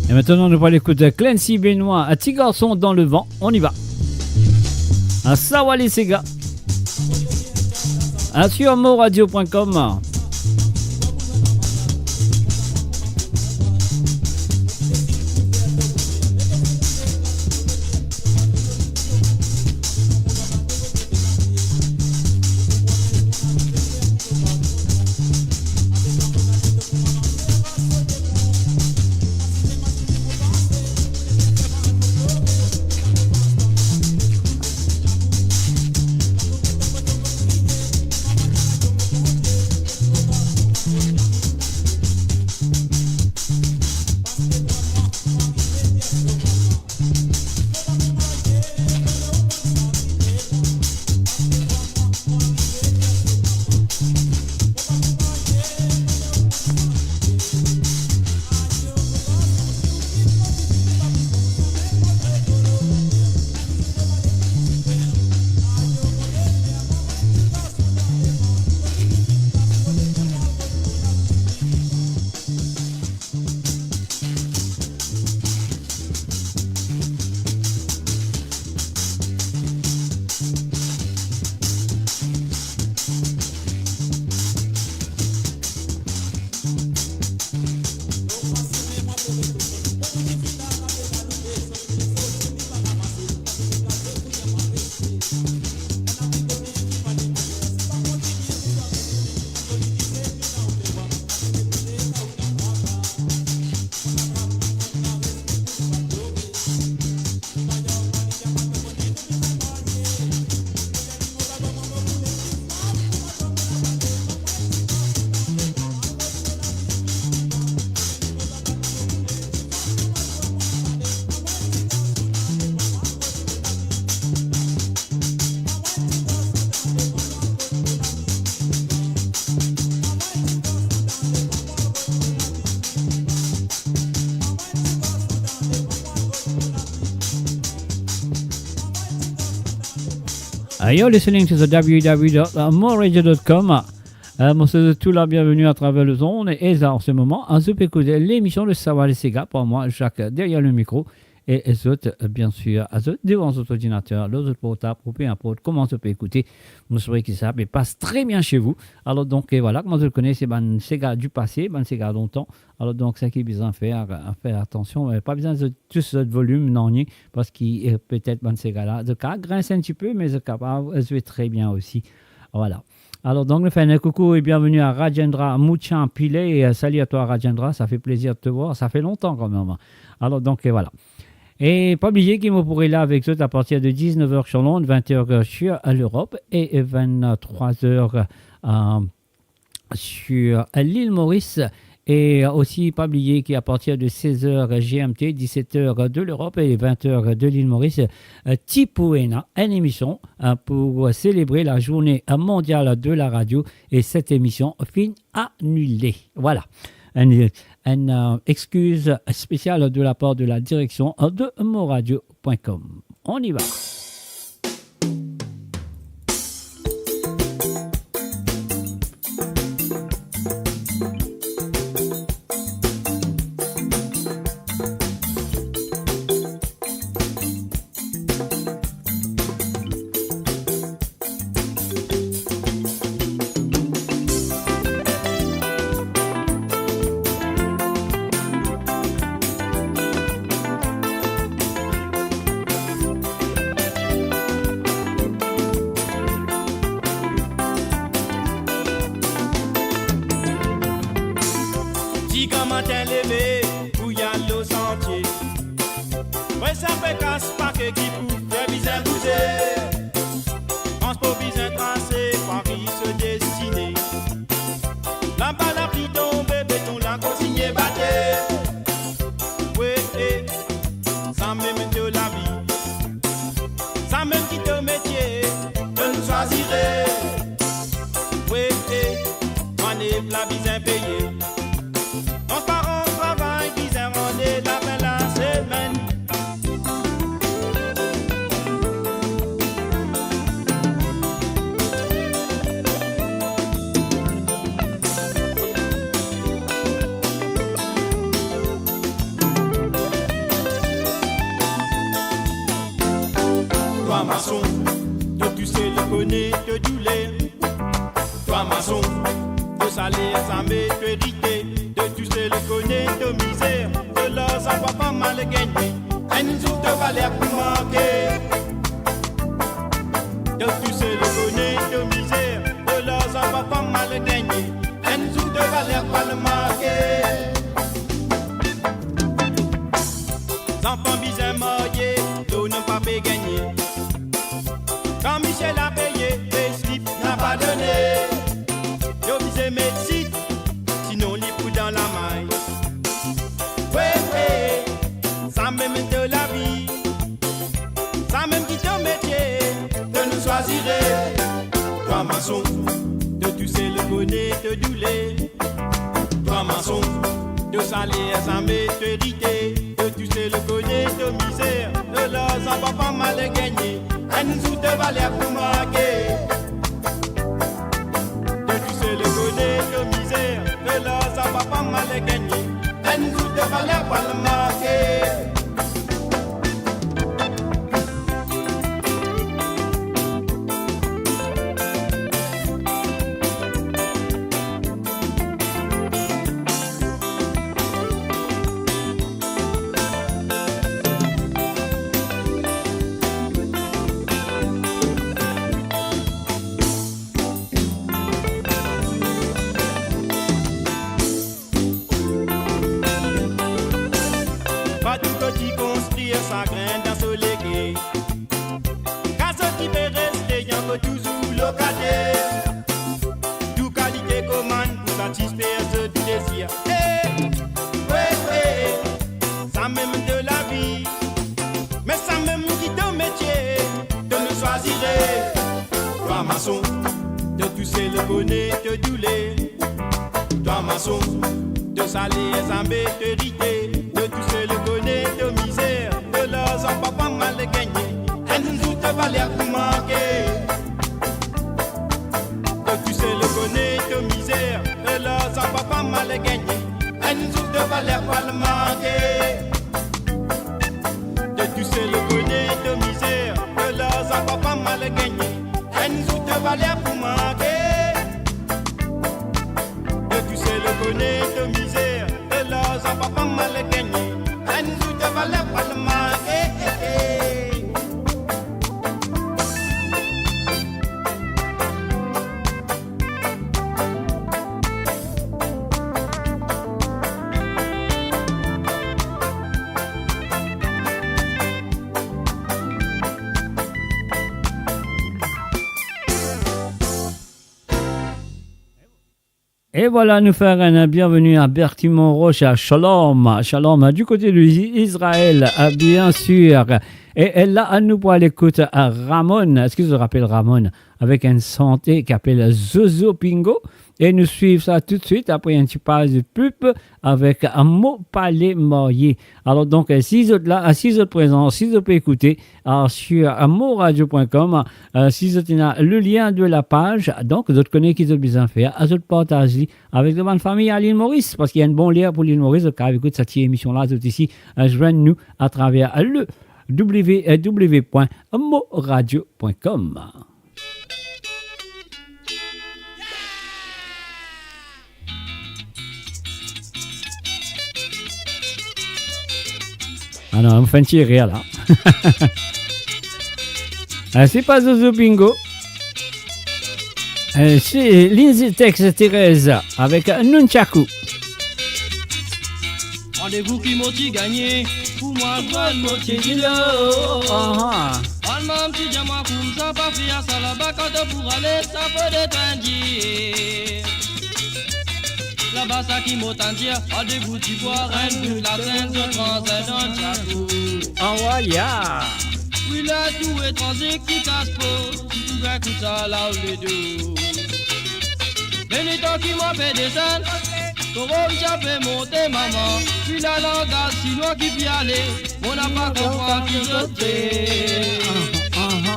Et maintenant, nous allons écouter Clancy Benoît, un petit garçon dans le vent. On y va. Un Sawale Sega. Sur moradio.com. You're listening to the www.moreradio.com. Monsieur tout la bienvenue à travers le zone et en ce moment, on peut écouter l'émission de Savoir les Sega pour moi, Jacques derrière le micro et les autres, bien sûr, devant votre ordinateur, les autres portables, peu importe comment on peut écouter. Vous saurez que ça passe très bien chez vous. Alors donc voilà, comment je le connais, c'est un Sega du passé, un Sega longtemps. Alors donc ça qui est besoin de faire attention, pas besoin de tout ce volume non parce qu'il peut-être un Sega là, le cas grince un petit peu, mais c'est capable de jouer très bien aussi. Voilà. Alors, donc, nous faisons un coucou et bienvenue à Rajendra Mouchan Pile. Et salut à toi, Rajendra. Ça fait plaisir de te voir. Ça fait longtemps quand même. Alors, donc, voilà. Et pas oublier qu'il me pourrait là avec eux à partir de 19h sur Londres, 20h sur l'Europe et 23h sur l'île Maurice. Et aussi, pas oublier qu'à partir de 16h GMT, 17h de l'Europe et 20h de l'île Maurice, Tipuena, une émission pour célébrer la journée mondiale de la radio. Et cette émission fin annulée. Voilà. Une excuse spéciale de la part de la direction de moradio.com. On y va. misère, de leurs enfants pas mal gagné. Elle nous te valait pour manquer. le gagner. Un jour de valeur pas le manquer. De tous ces le connaît de misère, de l'argent pas mal gagné. Un jour de valeur pour manquer. De tous ces le connaît de misère, de l'argent pas mal gagné. Un jour de valeur pas le manquer. Et voilà, nous faire un bienvenue à Bertie Monroche à Shalom. Shalom, du côté d'Israël, bien sûr. Et là, nous pour l'écoute à Ramon. Est-ce que vous vous rappelez Ramon? Avec un santé qui s'appelle Zozo Pingo. Et nous suivons ça tout de suite après un petit page de pub avec un mot palais marié. Alors donc, si vous êtes là, si vous êtes présents, si vous pouvez écouter sur moradio.com, si vous êtes là, le lien de la page, donc vous connaissez qui vous besoin faire, vous partagez avec de bonnes familles à l'île Maurice, parce qu'il y a une bonne lien pour l'île Maurice. Donc, écoute cette émission-là, tout ici, joignez-nous à travers le www.moradio.com. Ah non, on me fait un petit rire là. C'est pas Zozo Bingo. C'est Lindsay Tex Thérèse avec Nunchaku. Rendez-vous qui m'ont-ils gagné? Pour moi, le bon moitié du lot. Alma, petit diamant, comme ça, pas fait à ça là-bas quand pour aller, ça peut détendre. Là-bas, ça qui m'a tendu, rendez-vous, tu vois, rien de la scène de français dans le château. Oh, ouais, yeah. Oui, là, tout étranger qui casse pas, tout gars qui ça là où les deux. Benito qui m'a fait descendre, Corom j'ai fait monter maman. Puis la langage chinois qui peut aller, on n'a pas compris qui je fais.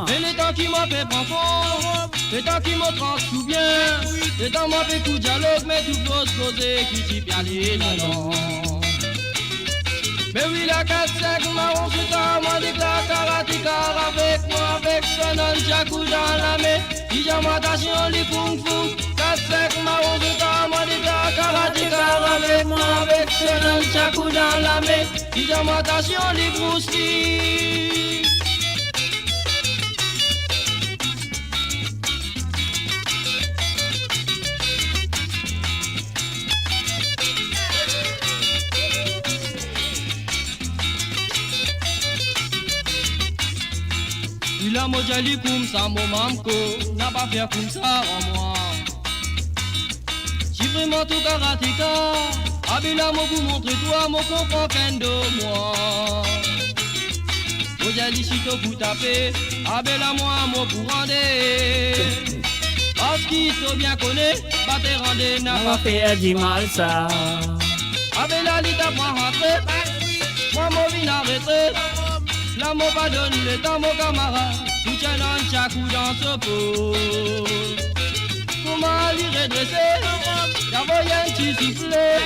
Benito qui m'a fait prendre c'est toi qui me tranche tout bien. C'est toi qui m'a fait coup de dialogue, mais tout faut se poser qui t'y peut aller là-dedans. Mais oui, la 4-5 marron, c'est ça, moi dit que la karatika avec moi, avec son Nunchaku dans la main. Pyjamatation, les kung fu. 4-5 marron, c'est ça, moi dit que la karatika avec moi, avec son Nunchaku dans la main. Pyjamatation, les Bruce Lee. Il a mojali comme ça, mon mamko, n'a pas fait comme ça en moi. J'ai vraiment tout karatéka, Abela mo vous montre toi, mon comprend fin de moi. Mojali si to vous taper, Abela moi mo pour rendre. Parce qu'il faut bien connaître, pas te rendre n'a pas fait du mal ça. Abela l'ita pas rentrer, moi mo vin arrêter. La mo pas donne le temps mon camarade, tout tient un Nunchaku dans ce pot. Comment l'y redresser? D'abord y'a un petit soufflet,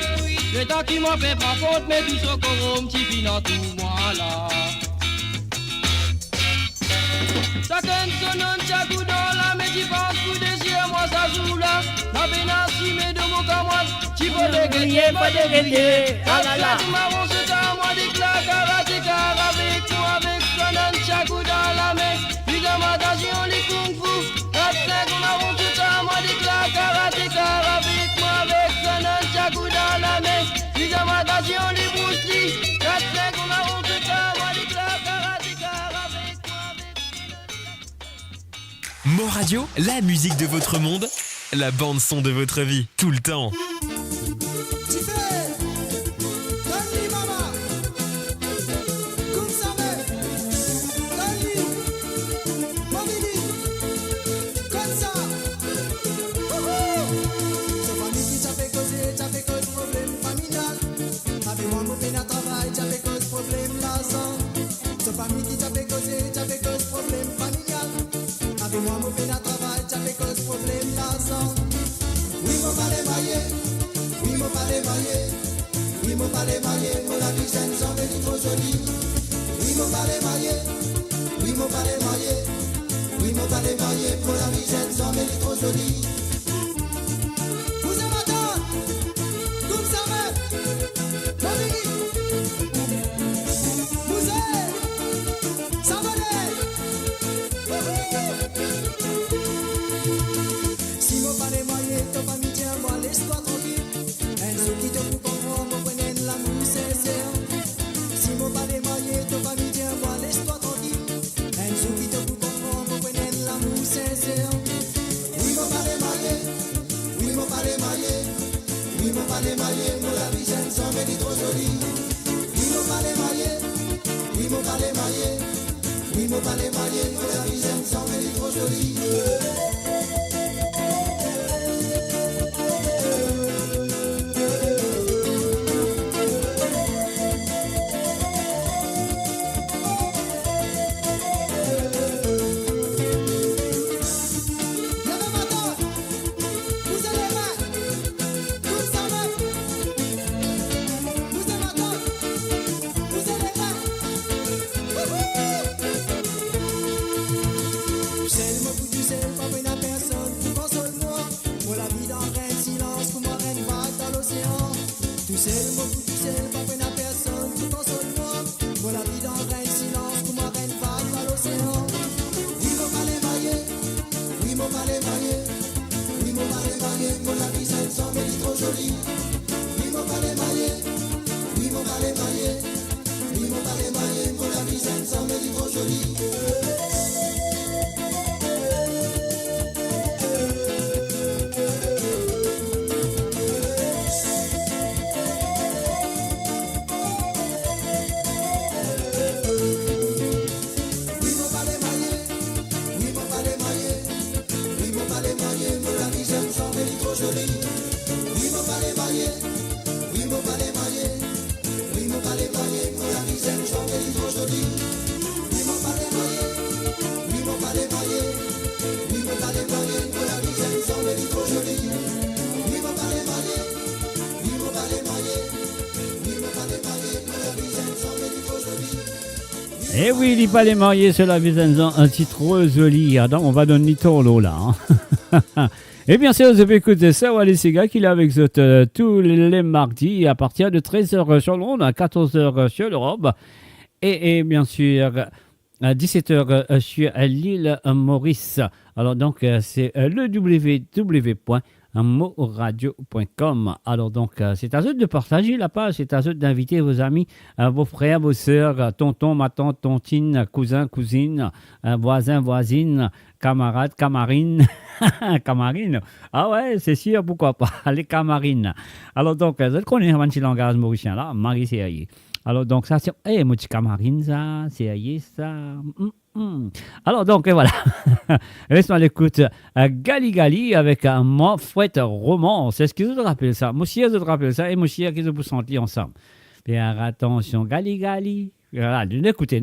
le temps qui m'a fait pas compte, mais tout ce qu'on petit finant tout moi là. Ça canne son Nunchaku dans la mais tu penses coup désir, moi ça joue là. La pénassi mais de mon camarade, tu peux dégainer, pas dégainer. Ah là là, marron c'est ça, moi dit que la karatéka avec moi, avec son Nunchaku dans la main. Pyjamatation, les kung fu. 4-5 marron c'est ça, moi dit que la karatéka avec moi, avec son Nunchaku dans la main. Pyjamatation, les Bruce Lee. 4-5 marron c'est ça, moi dit que la karatéka avec moi, avec Mo Radio, la musique de votre monde, la bande son de votre vie, tout le temps. Famille qui t'a fait causer problème familial. Avec moi, mon pénat travail, t'as fait cause problème l'argent. Oui, mon mal est maillé, oui, mon pas les marier. Oui, mon pas les marier. Mon la vie saine semble être trop jolie. Oui, mon pas les marier. Oui, mon pas les marier. Oui, mon pas les marier. Mon la vie saine semble être trop jolie. Vous êtes madame, comme ça même. Mamie, vous êtes, ça va aller. Si mon pas les marier, ton famille tient moi, laisse-toi tranquille. Un sou qui te coupe en moi, mon prenez l'amour sincère. Si mon pas les marier, ton famille tient moi, laisse-toi tranquille. Un sou qui te coupe en moi, mon prenez l'amour sincère. Oui, mon pas les marier. Oui, mon pas les marier. Oui, mon pas les marier. Mon la vie saine semble être trop jolie. Oui, mon pas les marier. Oui, mon pas les marier. Oui, mon pas les marier. Mon la vie saine semble être trop jolie. Eh oui, il pas les mariés, c'est la vision un titre trop joli. Donc, on va donner ton lot là. Hein. Eh bien, c'est vous écoutez ça, Wally Sega qui est avec vous tous les mardis à partir de 13h sur Londres, à 14h sur l'Europe. Et bien sûr, à 17h sur l'île Maurice. Alors, donc, c'est le www.moradio.com. Alors donc, c'est à eux de partager la page, c'est à eux d'inviter vos amis, vos frères, vos sœurs, tonton, ma tante, tontine, cousin, cousine, voisin, voisine, camarade, camarine. Camarine. Ah ouais, c'est sûr, pourquoi pas, les camarines. Alors donc, vous connaissez un petit langage mauricien là, Marie c'est aïe. Alors donc, ça c'est, mon petit camarine ça, c'est aïe ça. Alors donc, voilà. Restons à l'écoute. Gali Gali avec un mot fouette roman. C'est ce qu'ils vous rappellent ça. Moi aussi, je vous rappelle ça. Et moi aussi, qu'ils vous sentir ensemble. Faire attention, Gali Gali. Voilà, n'écoutez.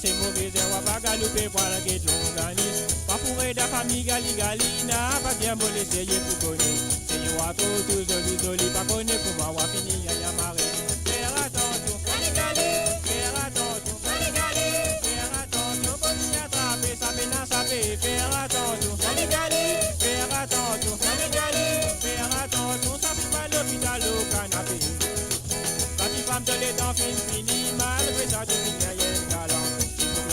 C'est mauvais, on va galoper pour la guette l'organisme. Pas pour aider la famille Gali-Galina, pas bien bon l'essayer pour connaître. C'est yo à tout joli, pas connaître pour moi, fini, y'a maré. Faire attention, Gali-Gali, faire attention, Gali-Gali, faire attention, bon y attraper, ça peine à saper. Faire attention, Gali-Gali, faire attention, Gali-Gali, faire attention, ça fait pas l'hôpital au canapé. Quand une femme de l'étang fini, malgré ça, tu finis à y'en galant.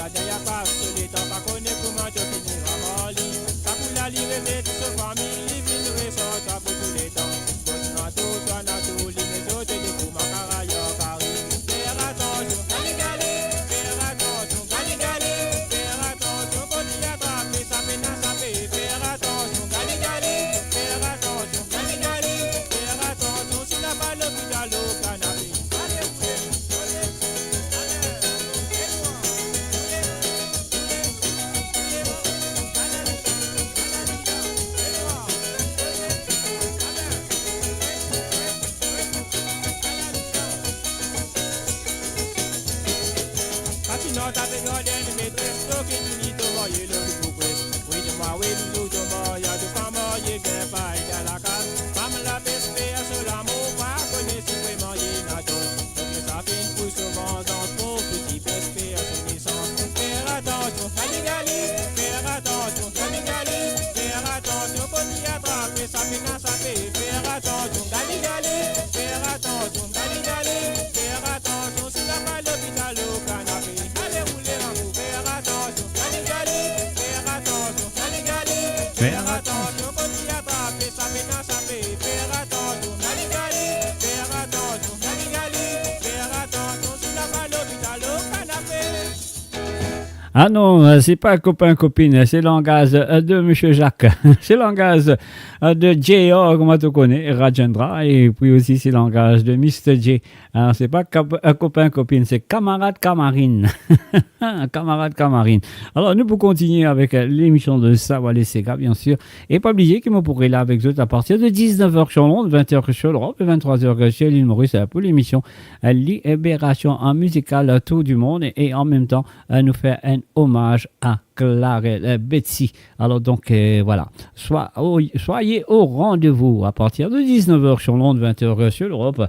Y'a pas les temps, pas connaître comment tu finiras mal. Ça pour la livre, mais tout ce famille, il vient ressort pour tous les temps. Bon, tu n'as tout, les autres, des coups, non tape garden maîtresse, so qui finit de marier le couple. Oui, de moi, oui, nous de moi, y'a de pas marier, gain pas à la case. Femme la baisse, fait sur l'amour, pas connaître si vraiment y n'a d'autre. Donc ça fait une pousse souvent dans trop, petit baisse, fait à son naissance. Faire attention, Galigali, faire attention, Galigali, faire attention, faut y attraper, ça fait n'a ça fait. Faire attention, Galigali, faire attention, Galigali, faire attention, si n'a pas l'hôpital au canapé. Allez rouler en vous, faire attention, Galigali, faire attention, Galigali, faire attention, faut y attraper, ça fait n'a ça fait. Faire attention, Galigali, faire attention, Galigali, faire attention, si n'a pas l'hôpital au canapé. Ah non, c'est pas copain-copine, c'est le langage de Monsieur Jacques. C'est le langage de J.O., comment tu connais, Rajendra, et puis aussi c'est le langage de Mr. J. Alors, c'est pas copain-copine, c'est camarade-camarine. Camarade-camarine. Alors, nous pour continuer avec l'émission de Savoir et Sega, bien sûr. Et pas oublier que vous pourrez là avec eux à partir de 19h sur Londres, 20h sur l'Europe et 23h sur l'île Maurice pour l'émission Libération musicale tout du monde et en même temps nous faire un hommage à Clarel Betsy. Alors donc voilà, soyez au rendez-vous à partir de 19h sur Londres, 20h sur l'Europe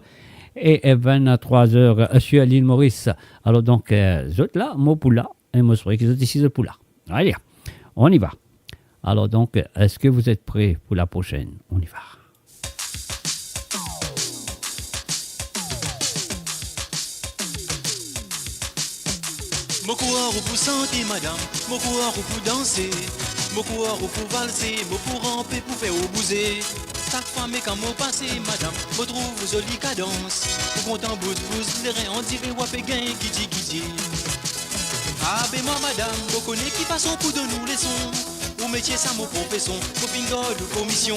et 23h sur l'île Maurice. Alors donc, autres là, moi pour là, et moi je qu'ils sont ici pour là. Allez, on y va. Alors donc, est-ce que vous êtes prêts pour la prochaine? On y va. Mon coureur pour santé, madame, mon coureur pour danser, mon coureur pour valser, mon pour ramper, pour faire au bouser. Chaque femme est quand mon passé, madame, me trouve jolie cadence. Pour content bouge, les reins, on dirait wapé gain, qui. Ah ben moi, madame, vous connaissez qui façon pour de nous les sons. Ou métier ça, mon profession, mon bingo de commission.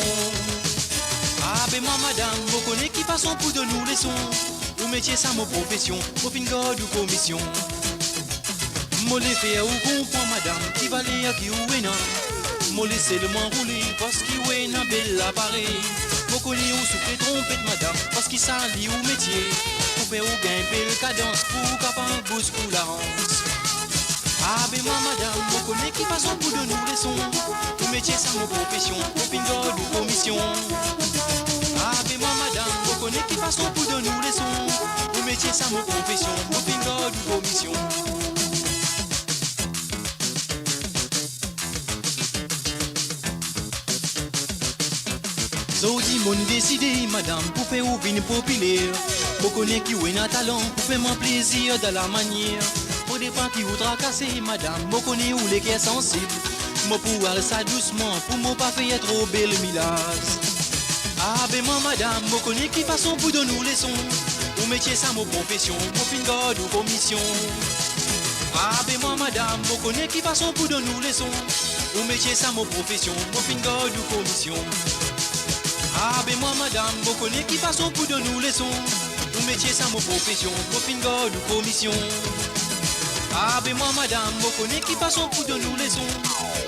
Ah ben moi, madame, vous connaissez qui façon pour de nous les sons. Ou métier ça, mon profession, mon bingo de commission. Moi les fait ou comprend madame qui va aller à qui ou non. Moi laissez le m'enrouler parce qu'il est un bel appareil. Moi connais ou souffle trompette madame parce qu'il s'allie au métier. Pour faire ou gain belle cadence pour capable bouge pour la hanse. Ah ben moi madame, moi connais qui façon pour de nous les sons. Au métier ça mon profession, au bingo ou commission. Ah ben moi madame, moi connais qui façon pour de nous les sons. Au métier ça mon profession, au bingo ou commission. Saudi mon décidé, madame, pour faire ou vin populaire. Pour connaître qui est un talent, pour faire mon plaisir de la manière. Pour des pas qui vous tracasser, madame, pour connaître où les cœurs sensibles. Moi pour aller ça doucement, pour moi pas faire trop belle milage. Ah ben moi madame, moi connais qui façon pour de nous les sons. Ou métier ça mon profession, mon bingo ou commission. Ah ben moi madame, moi connais qui façon pour de nous les sons. Ou métier ça mon profession, mon bingo ou commission. Ah ben moi madame, vous connaissez qui façon pour de nous les sons. Vous métier ça mon profession, vos bingo ou commission. Ah ben moi madame, vous connaissez qui façon pour de nous les sons.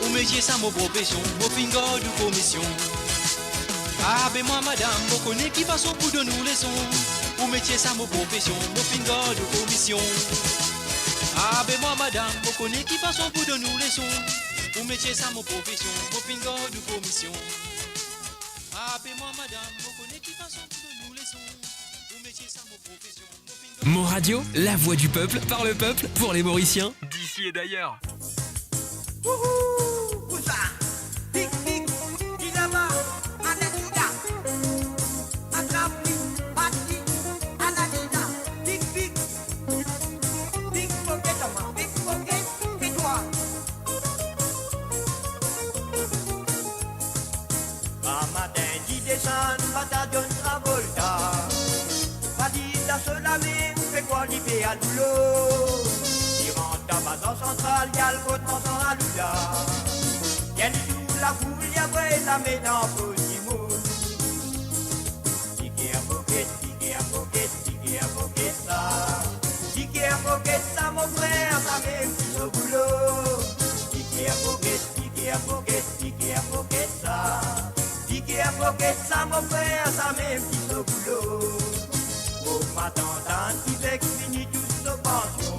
Vous métier ça mon profession, vos bingo ou commission. Ah ben moi madame, vous connaissez qui façon pour de nous les sons. Vous métier ça mon profession, vos bingo ou commission. Ah ben moi madame, vous connaissez qui façon pour de nous les sons. Vous métier ça mon profession, vos bingo ou commission. Ah ben moi madame, vous connaissez qui façon pour de nous les sons. Vous métier ça mon profession. Mon radio, la voix du peuple, par le peuple, pour les Mauriciens, d'ici et d'ailleurs. Wouhou, Boussa, tic tic, Dinama, Anadina, Atrapi, Bati, Anadina, tic tic, pickpocket, fais-toi. Matin, 10 décembre, bataillon Travolta. Badida se laver, fait quoi l'hiver à l'oulot. Il rentre à Bazan central, y'a le côte sans à l'oula. Y'a sous la foule, y'a vrai la ménage au Timon. Ticket à pocket, ticket à pocket, ticket à pocket ça. Ticket à pocket ça, mon frère, ça même plus au boulot. Ticket à pocket, ticket à pocket, ticket à pocket ça. Ticket à pocket ça, mon frère, ça même plus au boulot. Pour m'attendre, qui fait que finit tous nos pensions.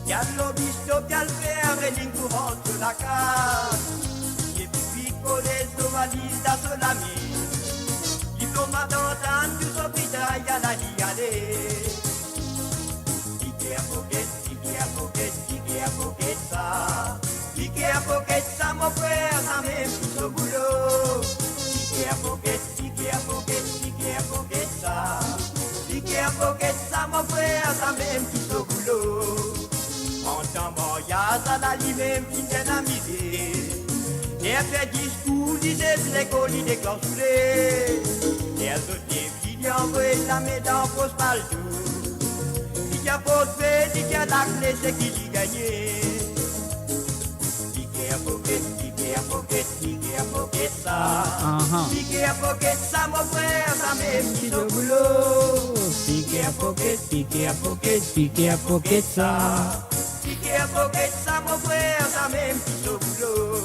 Y'a l'obispo, y'a le fer, et l'ing pour rentrer la case. Et puis, pour les ovalises dans la mine. Diplôme d'entendre, tout hôpital, y'a la lialée. Piqué à pocket, ça. Piqué à pocket, ça, mon frère, ça m'est plus au boulot. Piqué à pocket, ça. Piqué à pocket, ça, mon frère, ça m'est plus au boulot. En temps mort, y'a ça, la lie même, qui vient amuser. Et elle fait discours, disait l'école, il déclenche tous les. Et elle se dit, il y a envoyé la médaille, pose pas le tout. Il y a pas de fait, il y a la clé, c'est qui l'y gagné. Piqué à pocket, ça. Piqué à pocket, ça, mon frère, ça m'est mis au boulot. Piqué à pocket, ça. Piqué à pocket, ça, mon frère, ça m'est mis au boulot.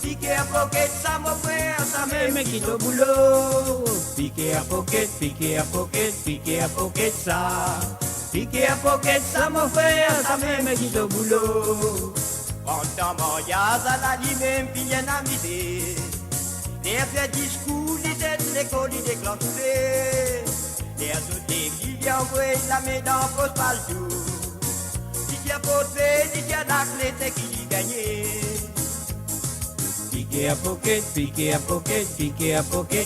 Piqué à pocket, ça, mon frère, ça m'est mis au boulot. Piqué à pocket, ça. Piqué à pocket, ça, mon frère, ça m'est mis au boulot. En temps mort, y'a ça, la lie même, puis y'en a misé. Et elle fait discours, l'idée de l'école, il déclenche tous les. Et elle se dit, il y a envoyé la médaille, pose pas le tout. Il y a pas de fait, il y a la clé, c'est qui l'y gagné. Piqué à pocket,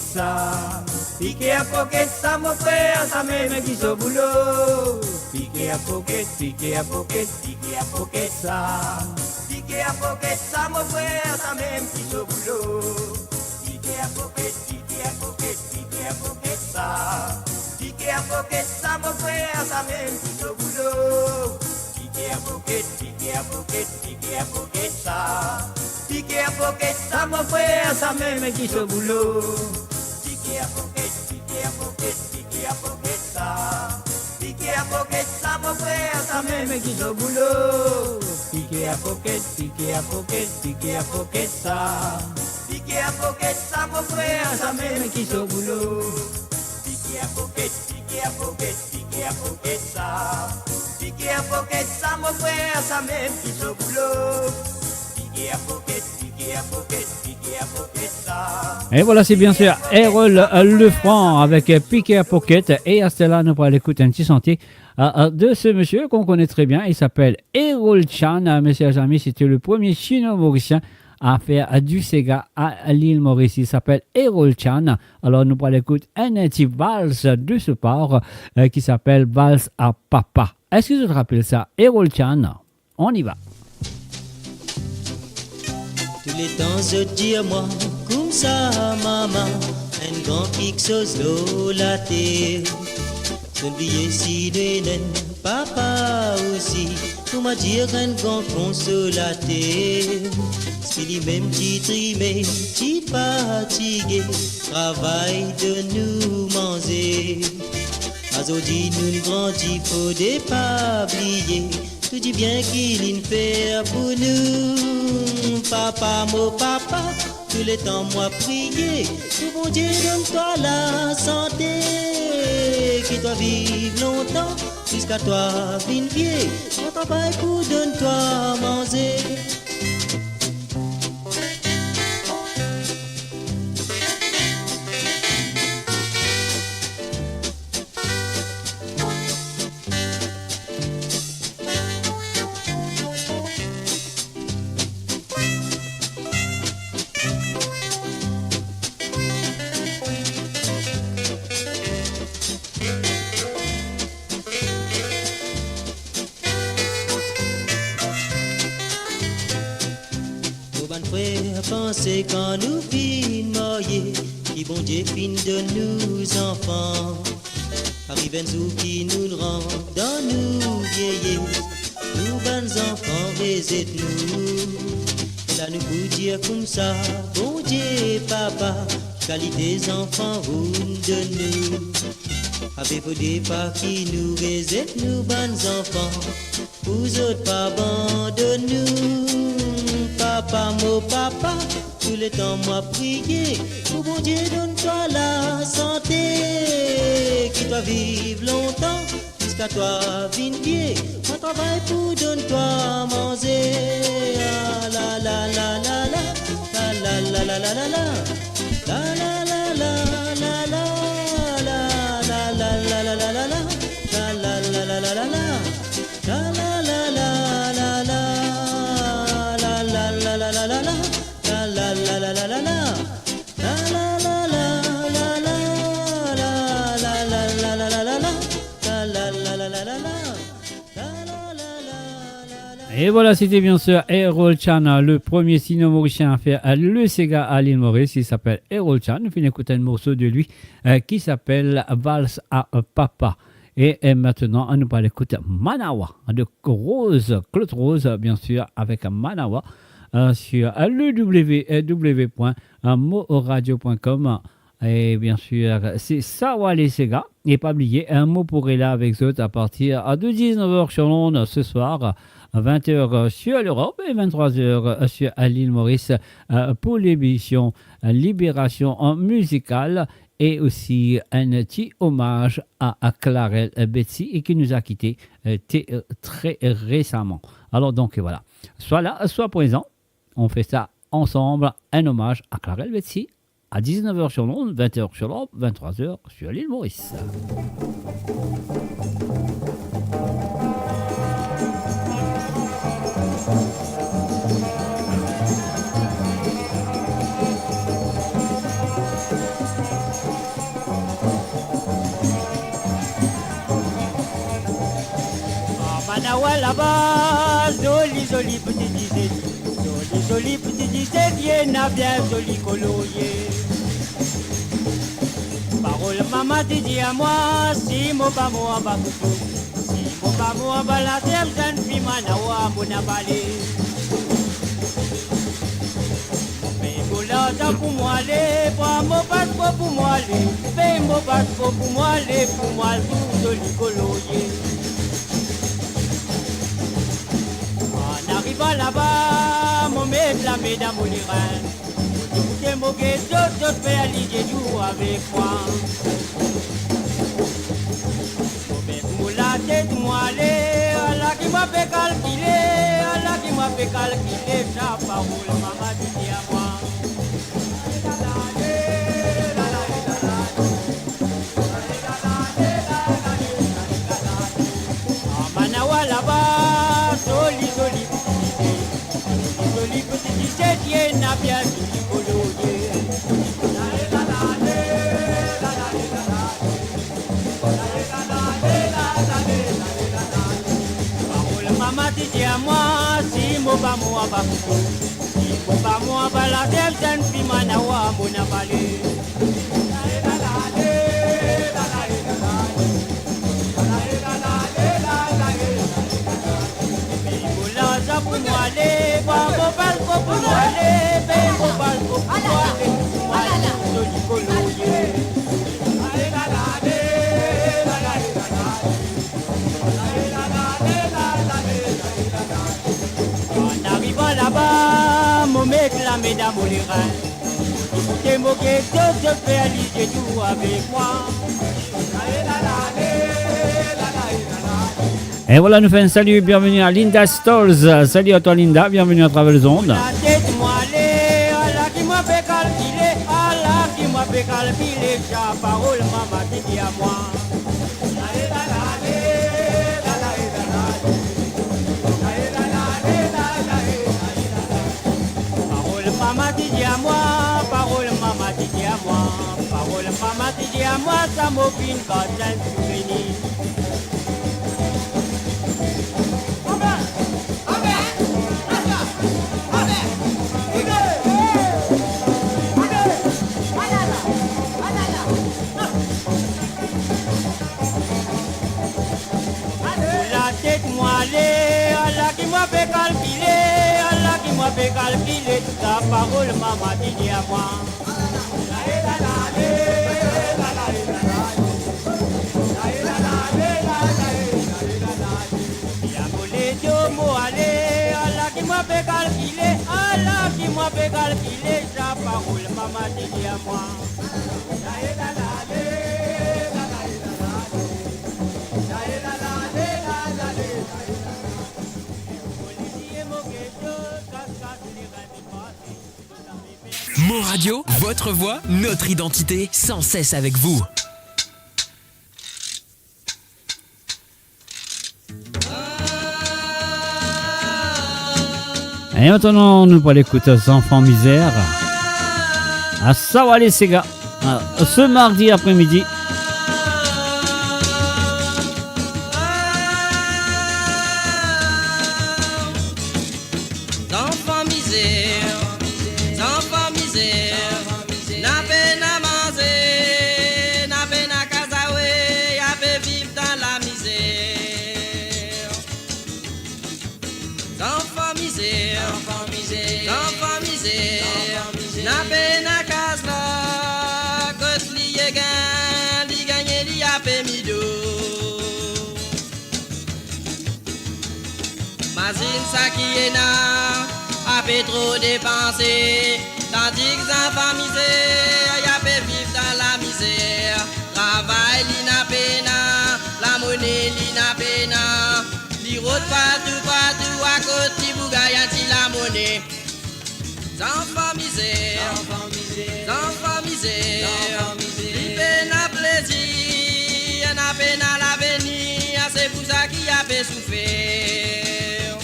ça. Piqué à pocket, ça, mon frère, ça m'est mis au boulot. Piqué à pocket, ça. Piqué à pocket, ça, mon frère, ça m'est mis au boulot. Piqué à pocket, ça. Piqué à pocket, ça, mon frère, ça m'est mis au boulot. Piqué à pocket, ça. Piqué à pocket, ça, mon frère, ça m'est mis au boulot. Piqué à pocket, ça. Piqué à pocket, ça, mon frère, ça m'est mis au boulot. Piqué à pocket, ça. Piqué à pocket, ça, mon frère, ça m'est mis au boulot. Piqué à pocket, ça. Piqué à pocket, ça, mon frère, ça m'est mis au boulot. Piqué à pocket, ça. Et voilà, c'est bien sûr Errol Lefranc avec Piqué à Pocket. Et à cela, nous pourrons écouter un petit sentier de ce monsieur qu'on connaît très bien. Il s'appelle Errol Chan. Mes chers amis, c'était le premier chino-mauricien à faire du Sega à l'île Maurice. Il s'appelle Errol Chan. Alors, nous pourrons écouter un petit valse de ce port qui s'appelle Valse à Papa. Est-ce que je te rappelle ça? Errol Chan, on y va. Tous les temps je dis à moi, comme ça maman, un grand pixos l'eau la terre. S'oublier si de naine, papa aussi, pour m'a dire un grand consolateur. Si les mêmes petits trimés, petits fatigués, travail de nous manger. Azodi nous grandit, faut des pas oublier. Tout dit bien qu'il fait pour nous. Papa, mon papa, tous les temps moi prier. Tout bon Dieu donne-toi la santé. Qu'il doit vivre longtemps, jusqu'à toi vine vieux. Mon travail pour donne-toi manger. C'est quand nous fin mariés, qui bon Dieu fin de nous enfants. Arrive un jour qui nous rend dans nous vieillir, nous bonnes enfants réserve-nous. Là nous vous dire comme ça, bon Dieu papa, qualité enfants roule de nous. Avez-vous des pas qui nous réservent, nous bonnes enfants, vous autres pas abandonnez nous. Papa, mon papa, tout le temps moi prier, pour bon Dieu donne-toi la santé, qui toi vive longtemps, jusqu'à toi vigne bien, on travaille pour donne-toi manger. Ah, la la la la la, la la la la la la, la la la la la la. Et voilà, c'était bien sûr Errol Chan, le premier sino-mauricien à faire le Sega à l'île Maurice. Il s'appelle Errol Chan. Nous finissons d'écouter un morceau de lui qui s'appelle Valse à Papa. Et maintenant, on nous parle d'écouter Manawa, de Rose, Claude Rose, bien sûr, avec Manawa sur le www.moradio.com. Et bien sûr, c'est Sawale Sega. Et pas oublier, un mot pour là avec eux à partir de 19h sur l'onde ce soir. 20h sur l'Europe et 23h sur l'île Maurice pour l'émission Libération musicale et aussi un petit hommage à Clarel Betsy et qui nous a quittés très récemment. Alors donc voilà, soit là, soit présent, on fait ça ensemble, un hommage à Clarel Betsy à 19h sur l'onde, 20h sur l'Europe, 23h sur l'île Maurice. Manawa là-bas, joli joli petit disette, joli petit disette, y'en a bien joli colorier. Parole maman dit à moi, si mon pas moi va coucou, si mon pas moi va la terre, jeune fille Manawa mon abalé. Mais mon là pour moi aller, pas mon passeport pour moi aller, mais mon passeport pour moi aller, pour moi tout joli colorier. Arriva là-bas, mon mec, la mesdames, mon irin. Que mon gueto, je fais allier du avec moi. Mon mec, la tête, moi, allez, Allah qui m'a fait calculer, Allah qui m'a fait calculer, sa parole, maman dit à moi. Manawa là-bas, joli, joli. Y'en a bien joli colorier. Parole maman dit à moi, si mon pas moi va coucou, si mon pas moi va la terre, jeune fille Manawa mon avalé. Pour moi aller, pour moi aller, pour moi aller, joli colorier. En arrivant là-bas, mon mec la mesdames au lirin, écoutez mon gueto, je fais allier tout avec moi. Et voilà, nous faisons un salut, bienvenue à Linda Stolz. Salut à toi Linda, bienvenue à travers les ondes. La tête moi aller, Allah qui m'a fait calculer, Allah qui m'a fait calculer, sa parole maman dit à moi. Parole maman dit à moi, parole maman dit à moi, parole maman dit à moi, ça m'opine quand j'ai souvenir. Allah qui m'a fait calculer, Allah qui m'a fait calculer, ta parole maman dit à moi. maman dit à moi. Mon Radio, votre voix, notre identité, sans cesse avec vous. Et maintenant, nous allons écouter Enfants Misère à Sawale Sega ce mardi après-midi. Enfants misère, enfants misère, n'a peine à manger, n'a peine à casaouer, y'a fait vivre dans la misère. Enfants misère, enfants misère, n'a peine à casse là, côte li gagne, li a fait mido. Mazine ça qui est là, a fait trop dépenser, tandis que enfants misère, y a fait vivre dans la misère. Travail li n'a peine, la monnaie li n'a peine, li route partout à côté vous gagnez la monnaie. Enfants misère, enfants misère, li peine à plaisir, n'a peine à l'avenir, c'est pour ça qu'il a fait souffrir.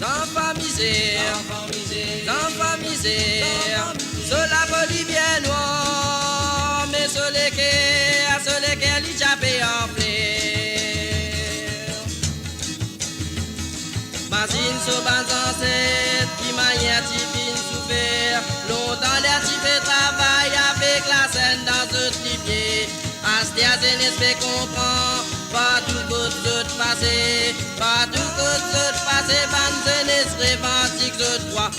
Enfants misère, enfants misère, sur la bolivienne noire, mais sur lesquels il jappé en fleur. Mazine sur ban ancêtres, qui manière ti fin souffert, longtemps les ti fait travail avec la scène dans ce tripier. Astia Zénès comprend, pas tout côté de passer, pas tout côté de passer, Van Zénès revendique de droit.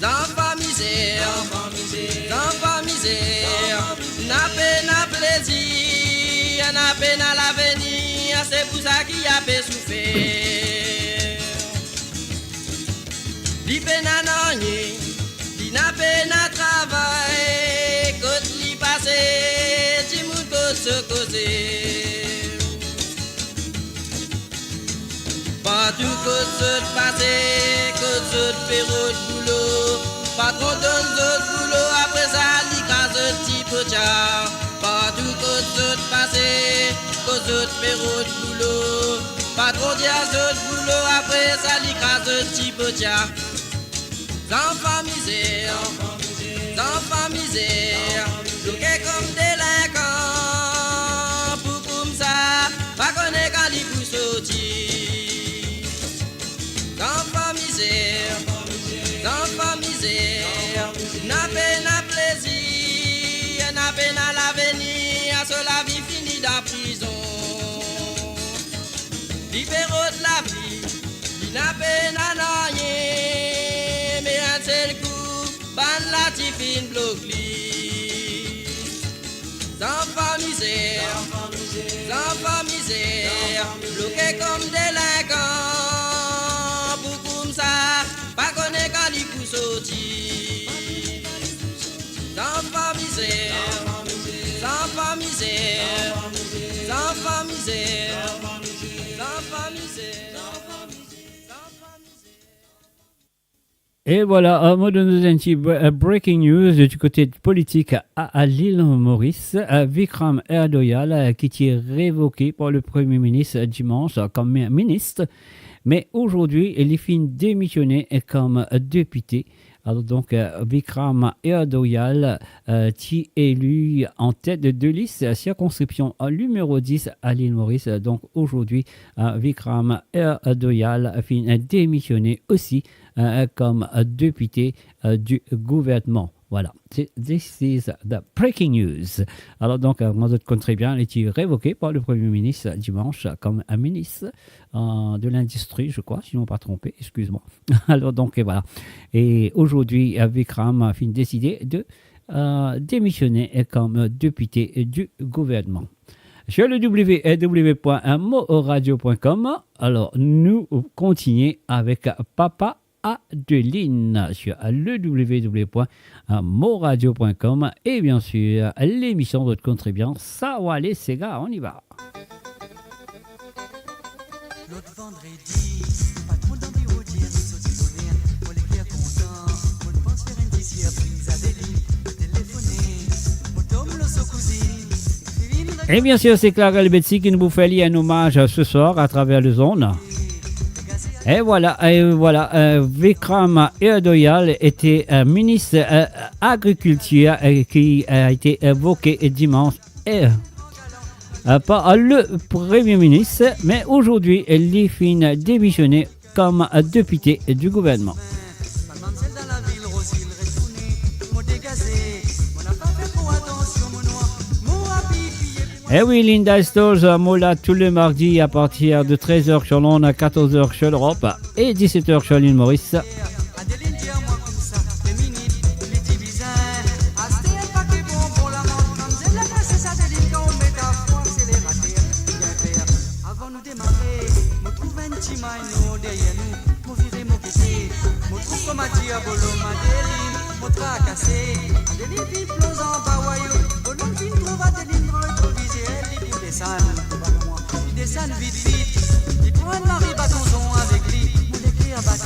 Enfants misère, enfants misère, n'a peine à plaisir, n'a peine à l'avenir, c'est pour ça qu'il a fait souffrir. Li peine à nagner, li n'a peine à travailler, côté li passer, ti moun côté se causer. Pas tout côté se passer, côté se faire autre boulot, patron donne d'autres boulot, après ça li crase ti pocha. Pas tout côté se passer, côté se faire autre boulot, patron dit à d'autres boulot, après ça li crase ti pocha. Enfants misère, enfants misère, loqués comme délinquants, pour comme ça, pas connaître quand ils poussent sortir. Enfants misère, enfants misère, n'a peine à plaisir, n'a peine à l'avenir, seule la vie finie dans prison. Libéraux de la vie, il n'a peine à rien, mais un seul coup, ban la tifine bloque li. Enfants misère, enfants misère, bloqués comme délinquants, pour comme ça, pas connaître quand ils poussent sortir. Enfants misère, enfants misère, enfants misère, enfants misère. Et voilà, un mot de nos breaking news du côté politique à l'île Maurice. Vikram Erdogan qui est révoqué par le Premier ministre dimanche comme ministre, mais aujourd'hui il est fini démissionné comme député. Alors donc Vikram Erdogan qui est élu en tête de liste circonscription numéro 10 à l'île Maurice. Donc aujourd'hui Vikram Erdogan a fini démissionné aussi comme député du gouvernement. Voilà, this is the breaking news. Alors donc, moi je connais très bien, il a été révoqué par le Premier ministre dimanche comme un ministre de l'industrie, je crois, si je ne me pas trompé, excuse-moi. Alors donc, voilà. Et aujourd'hui, Vikram a décidé de démissionner comme député du gouvernement. Sur le www.moradio.com, alors nous continuons avec Papa Adeline sur le www.moradio.com et bien sûr l'émission de compte très bien Sawale Sega, on y va. L'autre vendredi, pas trop d'envie au dire, nous sortis bonheur, on les clairs contents, on pense faire une petite surprise à Adeline, téléphoner, mon tombe le cousine. Et bien sûr, c'est Clara Betsy qui nous vous fait un hommage ce soir à travers le zone. Et voilà, Vikram Erdoyal était ministre agriculture qui a été évoqué dimanche par le Premier ministre, mais aujourd'hui, il finit démissionner comme député du gouvernement. Eh oui, Linda Stores mola tous les mardis à partir de 13h sur l'onde, à 14h sur l'Europe et 17h sur l'île Maurice. Descend vite vite, il prend un mari bâtonzon avec lui, mon écrit à battre,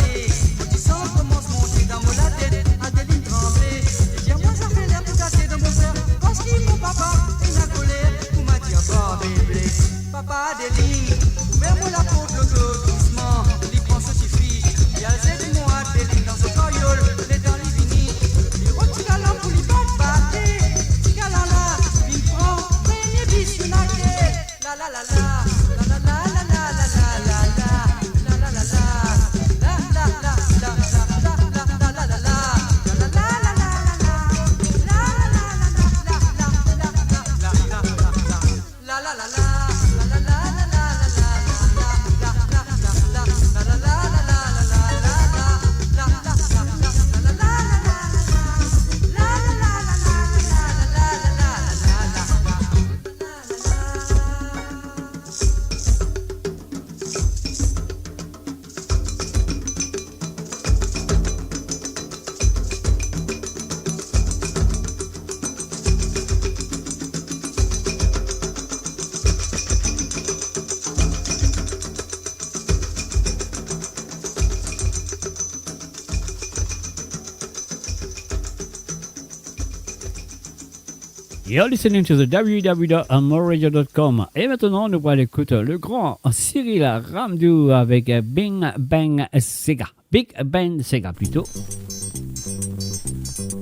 mon sang commence monter dans mon la tête, Adeline tremblait, et dire moi ça fait l'air tout gâté de mon frère, parce qu'il mon papa est la colère, pour m'a dit encore bébé, papa Adeline, ouvre-moi la porte le dos doucement, il prend ce petit fille, il a le mon Adeline dans ce coyol, les dents les finis, il retire la lampe pour lui battre, petit galant là, il prend, premier bis, une tête, la la la la. You're listening to the www.moradio.com. Et maintenant, nous allons écouter le grand Cyril Ramdou avec Big Bang Sega. Big Bang Sega plutôt. Thank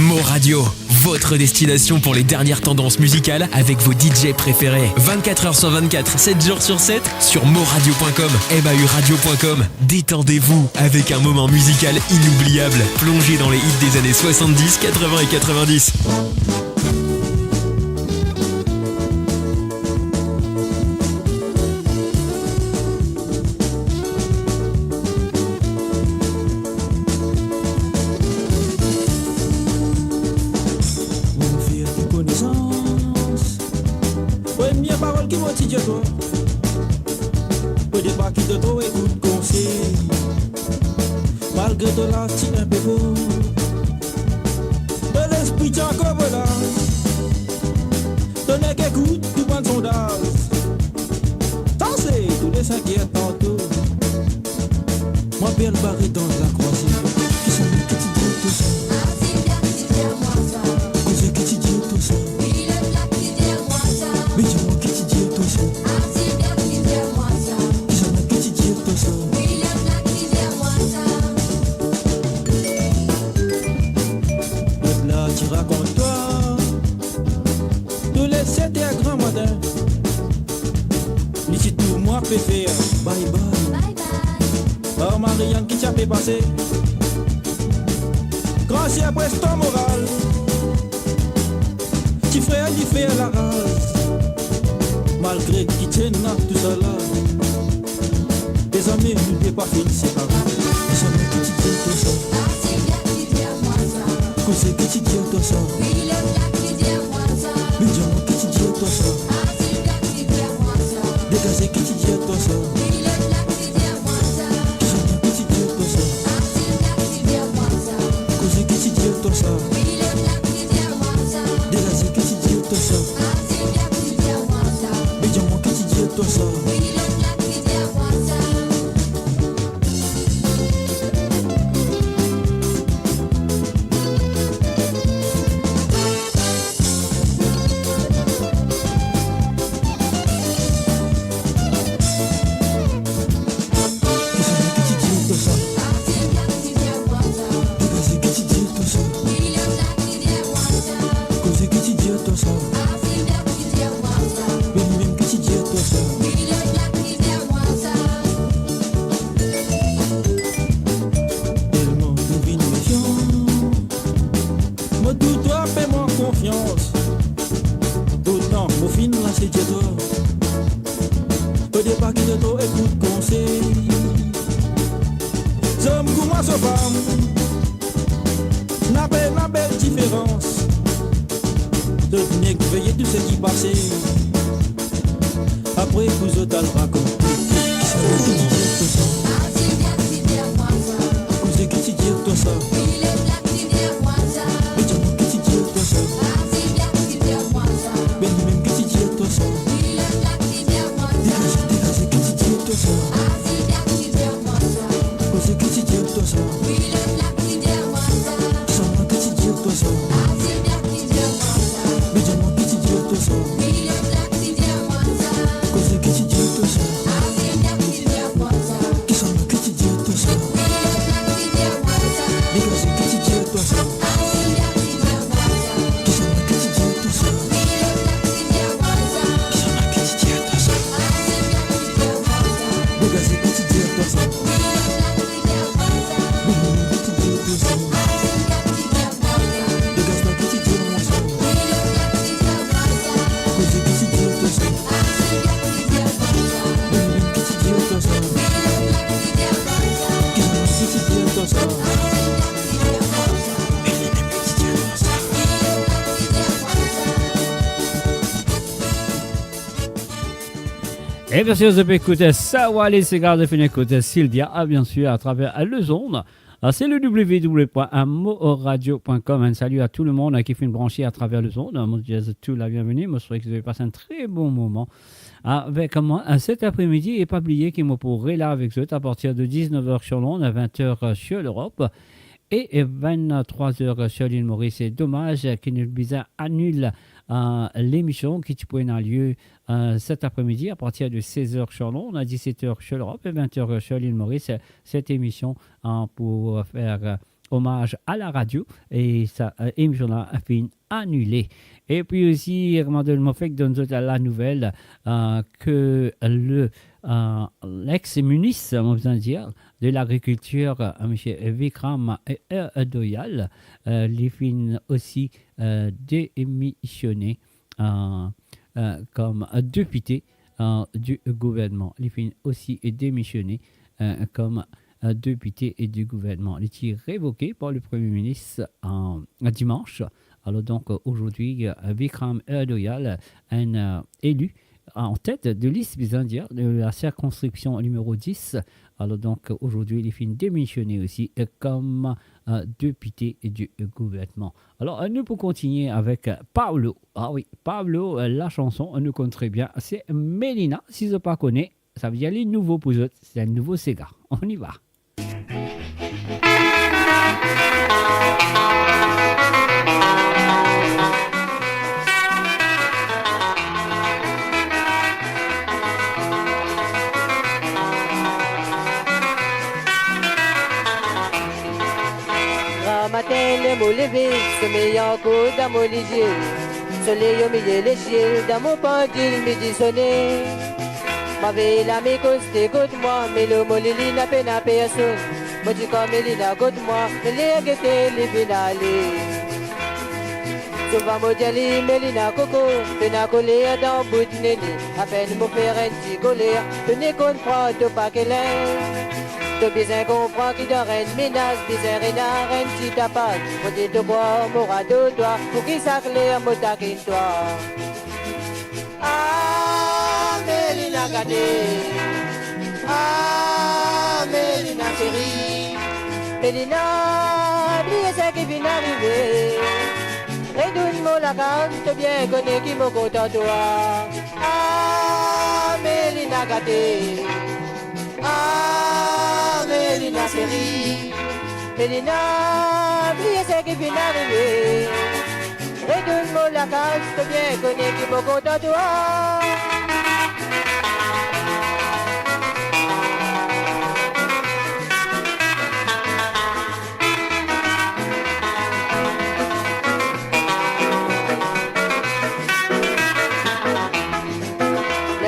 Mo Radio, votre destination pour les dernières tendances musicales avec vos DJ préférés. 24h sur 24, 7 jours sur 7 sur moradio.com, mauradio.com. Détendez-vous avec un moment musical inoubliable, plongé dans les hits des années 70, 80 et 90. Première parole qui motive toi. Au départ qui te trouve écoute conseil. Malgré ton style un peu beau. De l'esprit t'en comme là. Ton nez écoute tout bon sondage. Dansez tous les 5 heures tantôt. Moi belle barré dans la croisière. Qui sont les petits dieux tout ça. Cause que tu dis tout ça. Mais dis-moi que tu dis tout ça. Qui sont les petits dieux tout ça. Là tu racontes toi. Tous les 7 et grand matin. Ici tout moi peut faire. Bye bye. Or Marianne qui t'a fait passer. Grâce à presto moral. Petit frère il fait la race. Malgré qu'il tienne là tout ça là. Des amis nous n'est pas fini séparés. Ils sont les petits dieux tout ça. Quand c'est que tu dis tout ça. Mais dis-moi que tu dis tout ça. Dégagez que tu dis tout ça. Qui sont les petits dieux tout ça. Quand c'est que tu dis tout ça. Dégagez que tu dis tout ça. Mais dis-moi que tu dis tout ça. Et bien sûr, vous pouvez écouter Sawa les cigares de fin écouter Sylvia, bien sûr, à travers le zone. C'est le www.moradio.com. Un salut à tout le monde qui fait une branchée à travers le zone. Moi, je dis tout la bienvenue. Moi, je souhaite que vous avez passé un très bon moment avec moi cet après-midi. Et pas oublier qu'il me pourrait là avec vous à partir de 19h sur Londres, à 20h sur l'Europe et 23h sur l'île Maurice. C'est dommage qu'Inul Bizarre annule l'émission qui pourrait avoir lieu cet après-midi à partir de 16h sur Londres, à 17h sur l'Europe et 20h sur l'île Maurice. Cette émission pour faire hommage à la radio et sa émission-là a fait annulée. Et puis aussi, Ramadan Mofek donne la nouvelle que l'ex-ministre, on va dire, de l'agriculture, M. Vikram Doyal, les fin aussi démissionné comme député du gouvernement. Les fin aussi démissionné comme député du gouvernement. Il est révoqué par le Premier ministre dimanche. Alors donc aujourd'hui, Vikram Doyal est élu en tête de liste byzantine de la circonscription numéro 10. Alors donc aujourd'hui, il est fini démissionné aussi comme député du gouvernement. Alors nous pour continuer avec Pablo. Ah oui, Pablo, la chanson, nous connaît très bien. C'est Mélina. Si je ne pas connais, ça veut dire les nouveaux pour eux. C'est un nouveau Sega. On y va. Matin, le mot levé, se met en côte dans mon ligil. Soleil au milieu les chiens, dans mon pendule, midi sonné. Ma veille, la mécose, t'écoute moi, mais le mot lili n'a peine à personne. Moi, tu comme Mélina, écoute-moi, mais les guettes, les finales. Souvent, moi, j'allais, Mélina, coco, pena collé dans bout de néné. À peine, mon faire un petit colère, tenez qu'on prend, de pas qu'elle est. De bien comprend qui donne une menace, bizarre et n'a rien qui t'appelle. Pour dire de quoi, m'aura de toi, pour qu'il s'acclère, me taquine toi. Ah, Mélina gâté. Ah, Mélina chérie. Mélina, oubliez ce qui vient d'arriver. Redonne-moi la carte, bien connais qui me compte en toi. Ah, Mélina gâté. Ah, Mélina chérie, Mélina, oubliez ce qui vient d'arriver. Redonne-moi la case, je bien connais qui me compte en toi.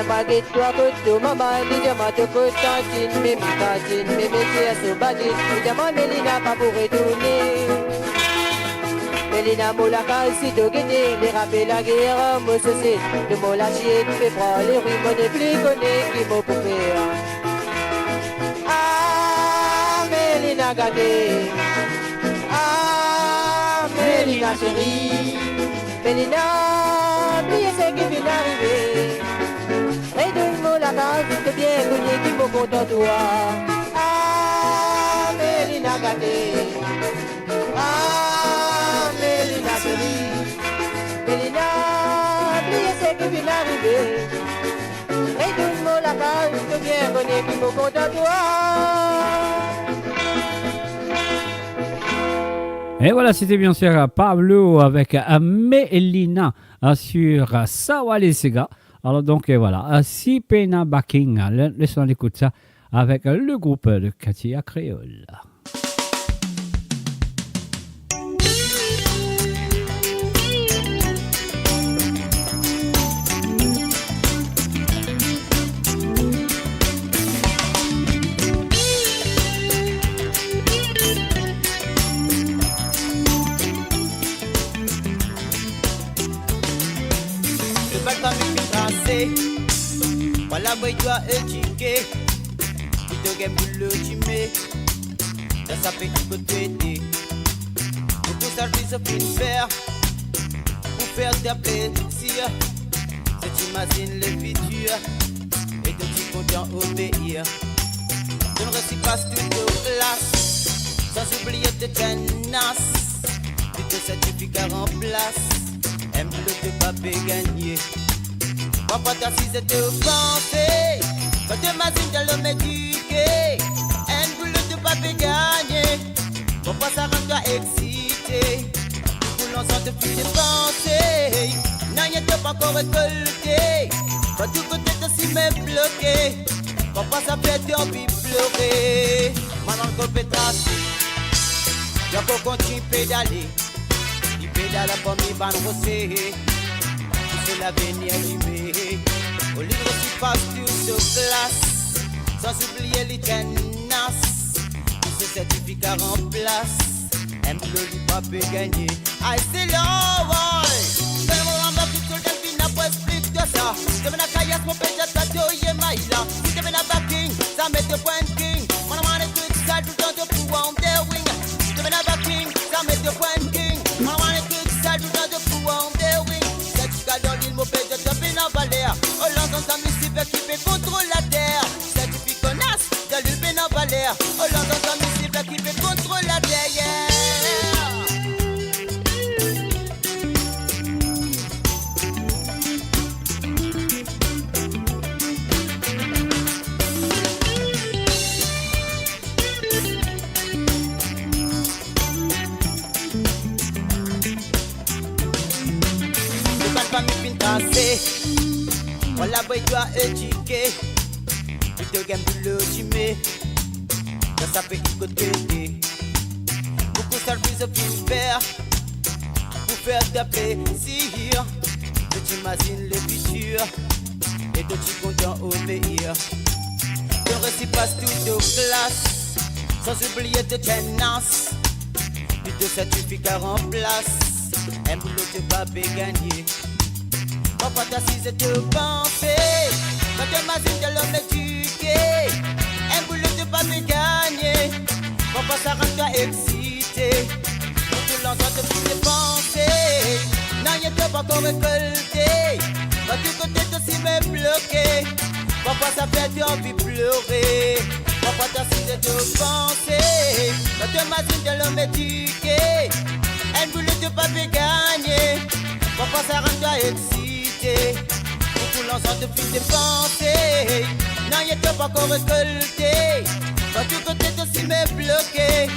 Baguette toi côté maman, les diamants te côté tantine, mais c'est à ce badit, les diamants Mélina pas pour retourner. Mélina moulaka si de guetter, les rappels la guerre, moi ceci, de mon lâcher, fait prendre les rues, mon plus connu qui m'a coupé. Ah, Mélina gâtée, ah, Mélina chérie, Mélina, oubliez ce qui vient d'arriver. Redonne-moi la case, c'est bien connu qui me compte en toi. Ah, Mélina gâtée. Ah, Mélina chérie. Mélina, oubliez ce qui vient d'arriver. Redonne-moi la case, c'est bien connu qui me compte en toi. Et voilà, c'était bien sûr Pablo avec Mélina sur Sawale Sega. Alors donc voilà, si Pena Backing, laissons écouter ça avec le groupe de Katia Créole. Voilà, moi, je dois éduquer. Tu te gagnes pour le timer. Ça fait un peu t'aider. Beaucoup d'argent se finit faire. Pour faire des plaisirs. C'est t'imagines les futurs. Et de t'y content obéir. Je ne réussis pas toute place. Sans oublier de tenace. Tu te certificats en place. Aime le de pas gagner. Papa t'assise et te penser. Quand tu m'assines de l'homme éduqué. Un boulot de pas gagner. Papa ça rend toi excité. Pour l'ensemble de plus de pensées. Non, y'a pas encore récolté. Quand tout côté de si m'est bloqué. Papa ça fait envie pleurer. Maman qu'on peut tracer. Y'a qu'on continue pédaler, il pédale comme il va rosser. C'est l'avenir allumé. Au livre qui passe tout sur place, sans oublier les tenaces. Ce certificat remplace, un boulot du pas peut gagner. I say low boy, fais-moi un peu tout le temps qui n'a pas expliqué ça. Je vais la caillasse, mon père, j'ai tatoué ma ila. Si je vais la backing, ça met de point king. On a money to decide tout le temps de pouvoir en their wing. Si je vais la backing, ça met de point king. On a money to decide tout le temps de pouvoir en their wing. Certificat dans l'île, mon père, j'ai tapé dans Valère. Au lendemain, ça me suit qui fait contrôle la terre. Certificat connasse, de l'île, dans Valère. Au lendemain, ça me suit qui fait contrôle la terre. Voilà, boy, doit éduquer. Tu te gagnes du logimé. Ça fait écouter. Beaucoup de services au faire pour faire de plaisir. Tu imagines le futur et toi tu content obéir. Le récit passe tout aux classes sans oublier de tenace. Tu te certificat remplace. Un boulot de pas gagner. Papa t'assise et te penser. Quand tu imagines de l'homme éduqué. Un boulot de pas gagner. Papa ça rend toi excité. Pour tout l'ensemble de toutes tes pensées. Non y'a pas encore récolté. Quand tu côté aussi me bloqué. Papa ça fait du envie pleurer. Papa t'assise et te penser. Quand tu imagines de l'homme éduqué. Un boulot de pas gagner. Papa ça rend toi excité. Pour tout l'ensemble de toutes tes pensées. Non y'a pas encore récolté. Quand tu côté aussi me bloqué.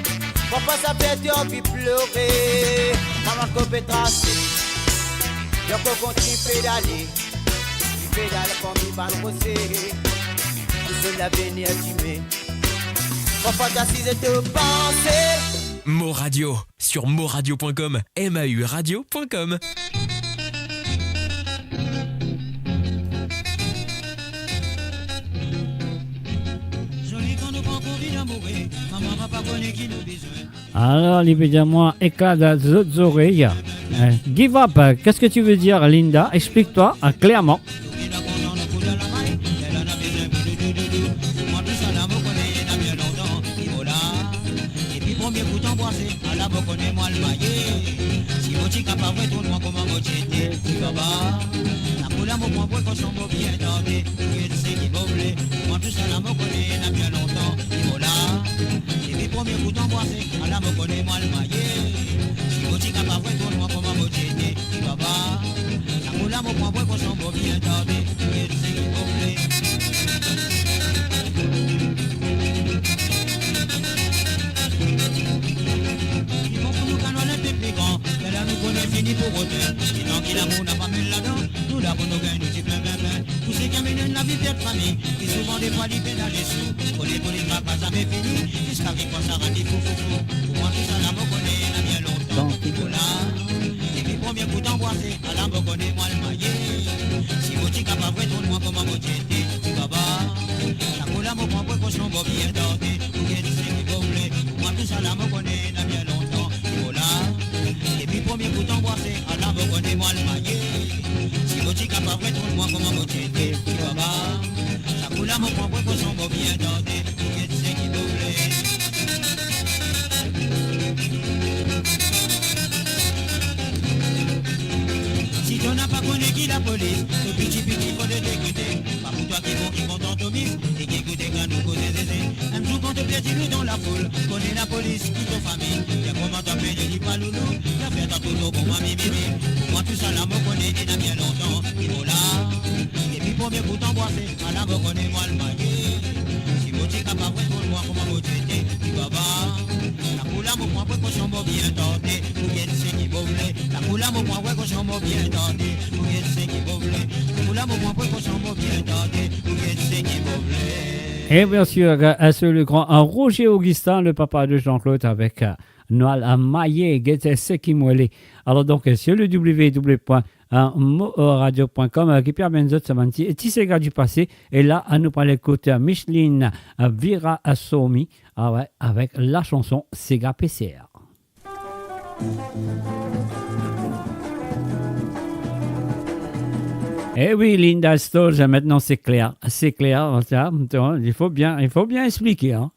Papa ça fait du envie pleurer. Maman copé tracé. Y'a qu'on continue pédaler. Tu pédales comme il va le rosser. C'est l'avenir allumé. Papa t'assise et te penser. Mo Radio sur moradio.com, MAU radio.com. Alors, évidemment, éclat des autres oreilles. Give up, qu'est-ce que tu veux dire, Linda? Explique-toi clairement. Premier coup d'embrasser, à la boque on est moi le maillé. Si mon petit capable tout le monde comme un moitié, tu vas bas. La poule à mon point pour qu'on s'en va bien tenter. Qui c'est qui va voler? Moi tout ça la me connaît, n'a bien longtemps. Il va là. Et puis premier coup d'embrasser, à la boque on est moi le maillé. Si mon petit capable tout le monde comme un moitié, tu vas bas. La poule à mon point pour qu'on s'en va bien tenter. Qui c'est qui va voler? Fini pour voter, sinon qui l'amour n'a pas mis là-dedans. Nous là pour nous gagner, nous t'y plein. Tous ceux qui amènent la vie de famille, qui souvent des fois libèrent dans les sous. Pour les pas jamais fini, jusqu'à ce qu'on s'arrête fou. Pour moi tout ça là, me connaît, il a bien longtemps. Pour là, et puis premier coup d'embrasser, à la me connaît, moi le maillé. Si vous t'y capable, tourne-moi comme un moitié, tu vas bas. La couleur me prend pour qu'on s'en va bien tenter. Pour qu'elle sait qu'il va voler, pour moi tout ça là, me connaît, il a bien longtemps. Pour là, et puis premier coup d'embrasser, à la me connaît, moi le maillé. Si vous t'y capable, tourne-moi comme un moitié, tu vas bas. La couleur me prend pour qu'on s'en va bien tenter. Pour qu'elle sait qu'il va voler. Si tu n'as pas connu qui la police, le petit faut te t'écouter. Pas pour toi qui vont t'entomise et qui écoutent quand nous causer zézé. Un jour quand te piétine dans la foule, connais la police, toute ta famille. Y'a comment t'appeler, dis pas loulou. Y'a fait ta photo pour moi, mimi. Pour moi tout ça là me connaît et n'a bien longtemps. Il faut là. Et puis premier coup t'embrasser, à la me connaît moi le maillé. Si vous t'es capable, pour moi comment vous traiter, tu vas bas. La poule à mon point, pour qu'on s'en va bien tenter. Pour qu'elle sait qui va voler. La poule à mon point, pour qu'on s'en va bien tenter. Pour qu'elle sait qui va voler. La poule à mon point, pour qu'on s'en va bien tenter. Pour qu'elle sait qui va voler. Et bien sûr, c'est le grand Roger Augustin, le papa de Jean-Claude, avec Noal Maillé, Gete Sekimwele. Alors donc, sur le www.moradio.com, qui permet de savanti et Tisega du passé. Et là, à nous parler côté Micheline Vira Assomi, avec la chanson Sega PCR. Eh oui, Linda Stolz, maintenant c'est clair, il faut bien expliquer. Hein.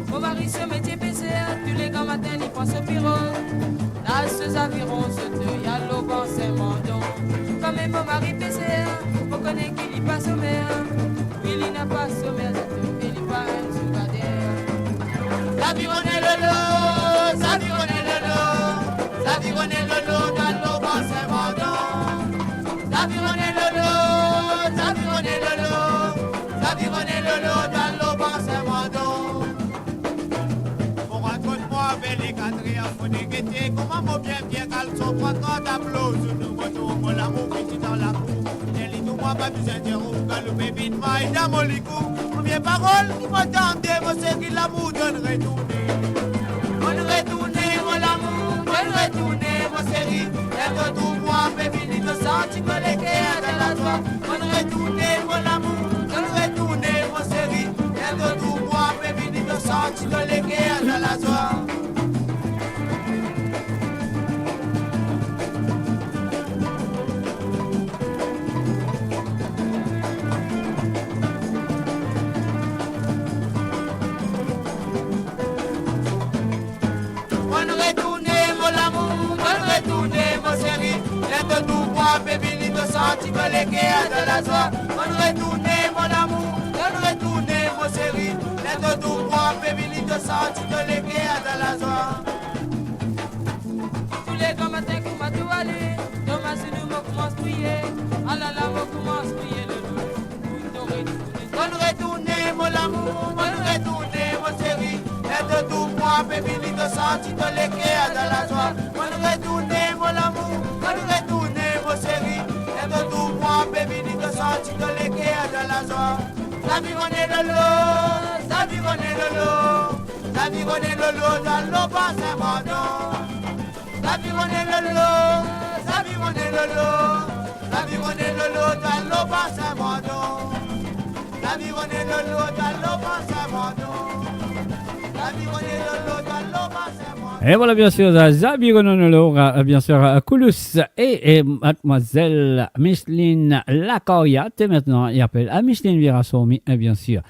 Mon mari se métier PCR, tous les grands matins il pense au bureau. Là, ces avirons se te y'a l'eau dans ses mandons. Comme mon mari PCR, on connaît qu'il y passe au maire. Oui, il n'a pas sommaire, il n'y pas un sous-gardien. Zavironne lolo, zavironne lolo, zavironne lolo, dans l'eau dans ses mandons. Zavironne lolo, zavironne lolo, zavironne lolo, dans l'eau dans ses mandons. Bon, raconte-moi avec les quatrièmes, faut déguetter, comment mon bien caleçon, 3 ans d'applaudissements, nous retournons l'amour petit dans la cour. Moi pas besoin de roux, quand le bébé de maille dans mon licou. Première parole qui m'entendait, moi c'est que l'amour donne retourner. On retourner, mon amour, on retourner, mon série. Et de tout moi, bébé, ni de sentiments, les guerres de la joie. On retourner, mon amour, on retourner, mon série. Et de tout moi, bébé, ni de sentiments, les guerres de la joie. Baby, ni de sentiments, les guerres de la joie. On retourner, mon amour, on retourner, mon chéri. Les deux tout moi, baby, ni de sentiments, les guerres de la joie. Tous les grands matins qu'on m'a tout allé, Thomas et nous, me commence à prier. Ah là là, me commence à prier le loup. On retourner, mon amour, on retourner, mon chéri. Les deux tout moi, baby, ni de sentiments, les guerres de la joie. On retourner, mon amour, on retourner, mon chéri. Et de tout moi, baby, ni de sentiments, les guerres de la joie. La vie on est de l'eau, la vie on est de l'eau. La vie on est de l'eau, dans l'eau, pas Saint-Mandon. La vie on est de l'eau, la vie on est de l'eau. La vie on est de l'eau, dans l'eau, pas Saint-Mandon. La vie on est de l'eau, dans l'eau, pas Saint-Mandon. La vie on est de l'eau, dans l'eau, pas Saint-Mandon. Et voilà, bien sûr, Zabironolo, bien sûr, Koulous et mademoiselle Micheline Lacoyat. Et maintenant, il appelle à Micheline Virasomi, bien sûr.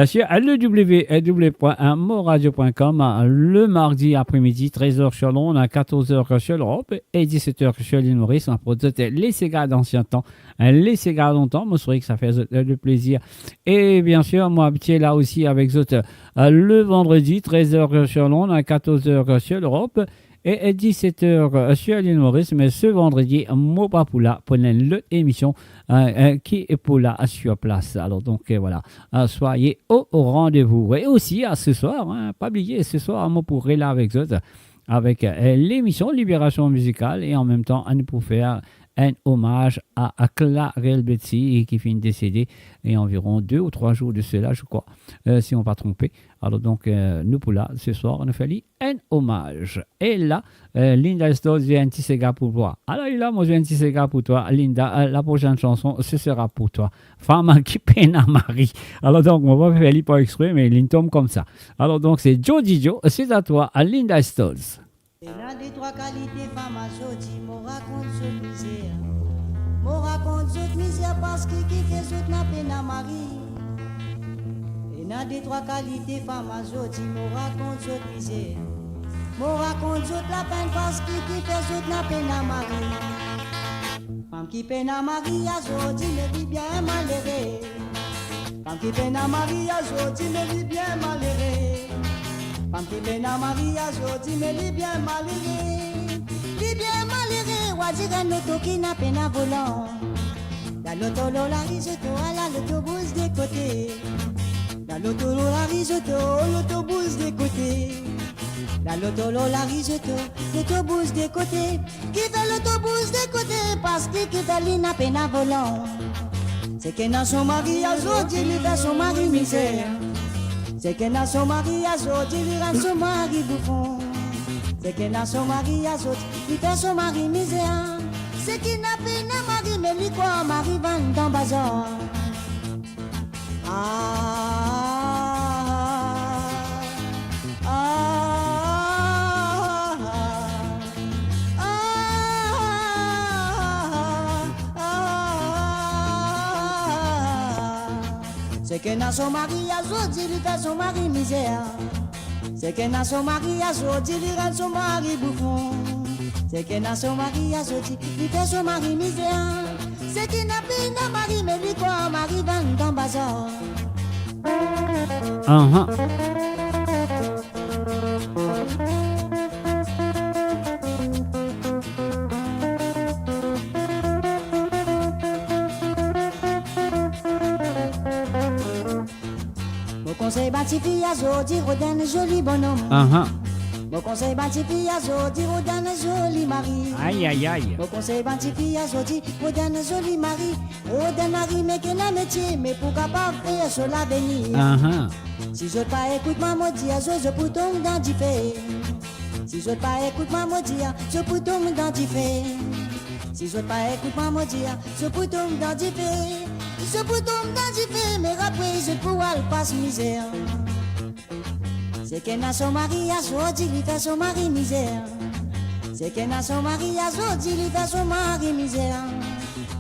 Sur www.moradio.com, le mardi après-midi, 13h sur Londres, 14h sur l'Europe et 17h sur l'île Maurice. On produit les Sega d'ancien temps, les Sega longtemps. Moi, c'est vrai que ça fait le plaisir. Et bien sûr, moi, habitué là aussi avec autres, le vendredi, 13h sur Londres, 14h sur l'Europe et 17h sur l'île Maurice. Mais ce vendredi, Mopa Poula pour l'autre émission qui est pour là sur place. Alors donc voilà, soyez au rendez-vous. Et aussi à ce soir, pas oublier, ce soir, moi pourrai là avec vous, avec l'émission Libération musicale et en même temps, on peut faire un hommage à Clarel Betsy qui finit décédé il y a environ 2 ou 3 jours de cela, je crois, si on ne pas trompé. Alors donc, nous pour là, ce soir, on a fait un hommage. Et là, Linda Stolz vient un petit Sega pour toi. Alors là, moi, j'ai un petit Sega pour toi. Linda, la prochaine chanson, ce sera pour toi. Femme qui peine à Marie. Alors donc, on va faire pas exprès, mais il tombe comme ça. Alors donc, c'est Joe Dijo, c'est à toi, à Linda Stolz. Et là, des 3 qualités, femme à jodi, m'en raconte cette misère. M'en raconte cette misère parce que qui fait cette n'a peine à Marie. Et là, des 3 qualités, femme à jodi, m'en raconte cette misère. M'en raconte cette la peine parce que qui fait cette n'a peine à Marie. Femme qui peine à Marie, à jodi, me dit bien malheureux. Femme qui peine à Marie, à jodi, me dit bien malheureux. Femme qui peine à Marie, à jodi, mais li bien malheureux. Li bien malheureux, ou dire un auto qui n'a peine à volant. Dans l'auto, la risotto, à l'autobus des côtés. Dans l'auto, la risotto, l'autobus des côtés. La loto, la risotto, l'autobus des côtés. Qui fait l'autobus des côtés parce qu'il fait l'ina peine à volant. C'est que dans son mari à Zodi, il fait son mari misère. C'est que dans son mari à Zodi, il rend son mari bouffon. C'est que dans son mari à Zodi, il fait son mari misère. C'est qu'il n'a peine à mari, mais lui quoi, mari vend dans bazar. C'est que dans son mari à Zodi, il fait son mari misère. C'est que dans son mari à Zodi, il rend son mari bouffon. C'est que dans son mari à Zodi, il fait son mari misère. C'est qu'il n'a pas de mari, mais lui quoi, mari vend dans bazar. Mon conseil bâti fille à Zodi, Rodin, joli bonhomme. Mon conseil bâti fille à Zodi, Rodin, joli mari. Aïe, aïe, aïe. Mon conseil bâti fille à Zodi, Rodin, joli mari. Rodin, mari, mais quel est métier, mais pour capable faire sur l'avenir. Si je pas écoute ma maudit, je peux tomber dans du fait. Si je pas écoute ma maudit, je peux tomber dans du fait. Si je pas écoute ma maudit, je peux tomber dans du fait. Je peux tomber dans du fait, mais après je peux aller passer misère. C'est qu'elle a son mari à Zodi, il fait son mari misère. C'est qu'elle a son mari à Zodi, il fait son mari misère.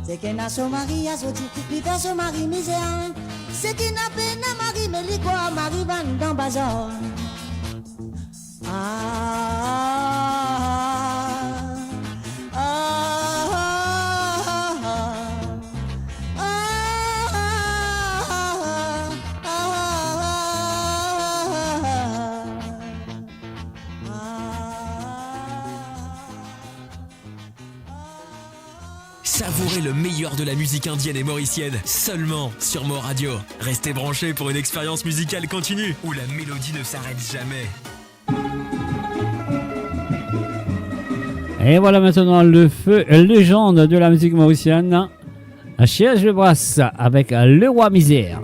C'est qu'elle a son mari à Zodi, il fait son mari misère. C'est qu'il n'a peine à mari, mais lui quoi, mari vend dans bazar. Savourez le meilleur de la musique indienne et mauricienne seulement sur Mo Radio. Restez branchés pour une expérience musicale continue où la mélodie ne s'arrête jamais. Et voilà maintenant le feu légende de la musique mauricienne, Chiège le Brasse avec Le Roi Misère.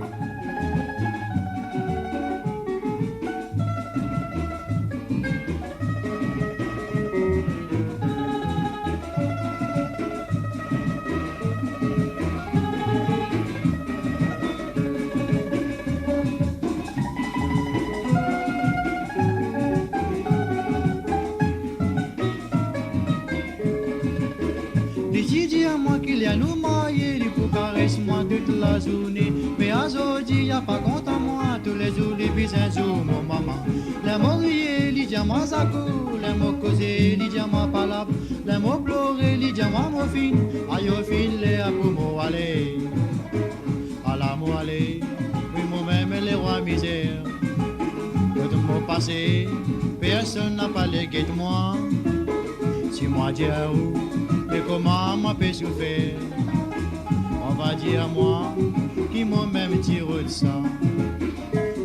Mais à Zodi, y'a pas compte à moi, tous les jours, les bisous, mon maman. Les mots riés, les diamants à cou, les mots causés, les diamants palabres, les mots pleurés, les diamants mon fin, aïe au fil, les apomos, allez, à la mot, allez, oui, moi-même, les rois misères. Quand mot passé, personne n'a pas légué de moi. Si moi dis à où, mais comment m'a fait souffrir? On va dire à moi qui moi-même tire de ça.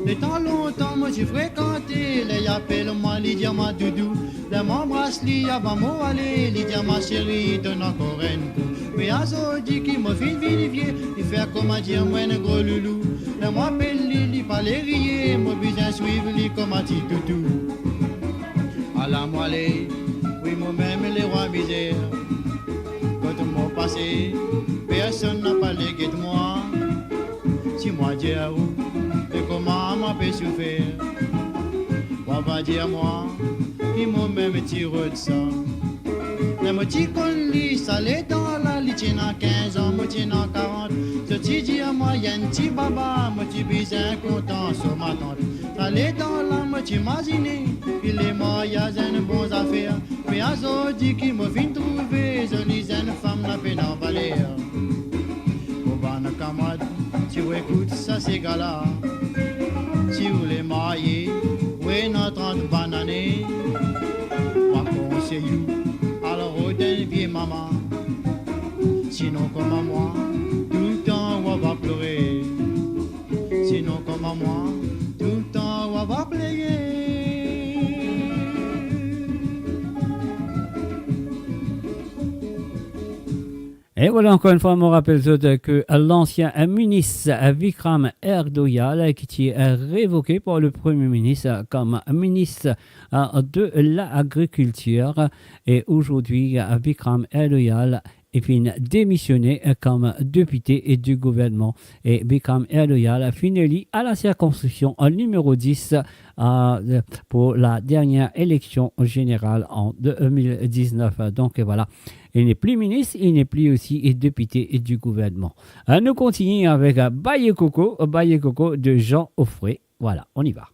De temps longtemps, moi j'ai fréquenté les appels, moi les diamants doudou. Les m'embrasse, les avant moi aller, les diamants chérie, donne encore un coup. Mais à Zodi qui m'a fait vérifier, il fait comment dire moi un gros loulou. Les m'appelle, les pas les rier, moi besoin suivre les comme un petit toutou. À la moelle, oui moi-même les rois misères. Quand on m'a passé, personne n'a pas légué de moi. Si moi dis à où, et comment m'a fait souffrir? On va dire à moi, qui m'a même tiré de ça. Les petits conlis, ça les dans la litine à 15 ans, moi tiens à 40. Ce petit dit à moi, y'a un petit baba, moi tu bizarre content sur ma tante. Ça les dans la moi tu imaginez, il est mort, y'a une bonne affaire. Mais à Zodi qui m'a fin trouver, je lisais une femme la peine en valeur. Camarade, si vous écoutez ça, ces gars-là, si vous les mariez, oui, notre 30 bananes, moi conseille vous, alors redonnez bien maman, sinon comme à moi, tout le temps on va pleurer, sinon comme à moi, tout le temps on va pleurer. voilà, encore une fois, je me rappelle que l'ancien ministre Vikram Erdogan, qui est révoqué par le Premier ministre comme ministre de l'Agriculture, et aujourd'hui, Vikram Erdogan est démissionné comme député du gouvernement. Et Vikram Erdogan finit à la circonscription numéro 10 pour la dernière élection générale en 2019. Donc voilà. Il n'est plus ministre, il n'est plus aussi député du gouvernement. Nous continuons avec Baye Coco de Jean Offray. Voilà, on y va.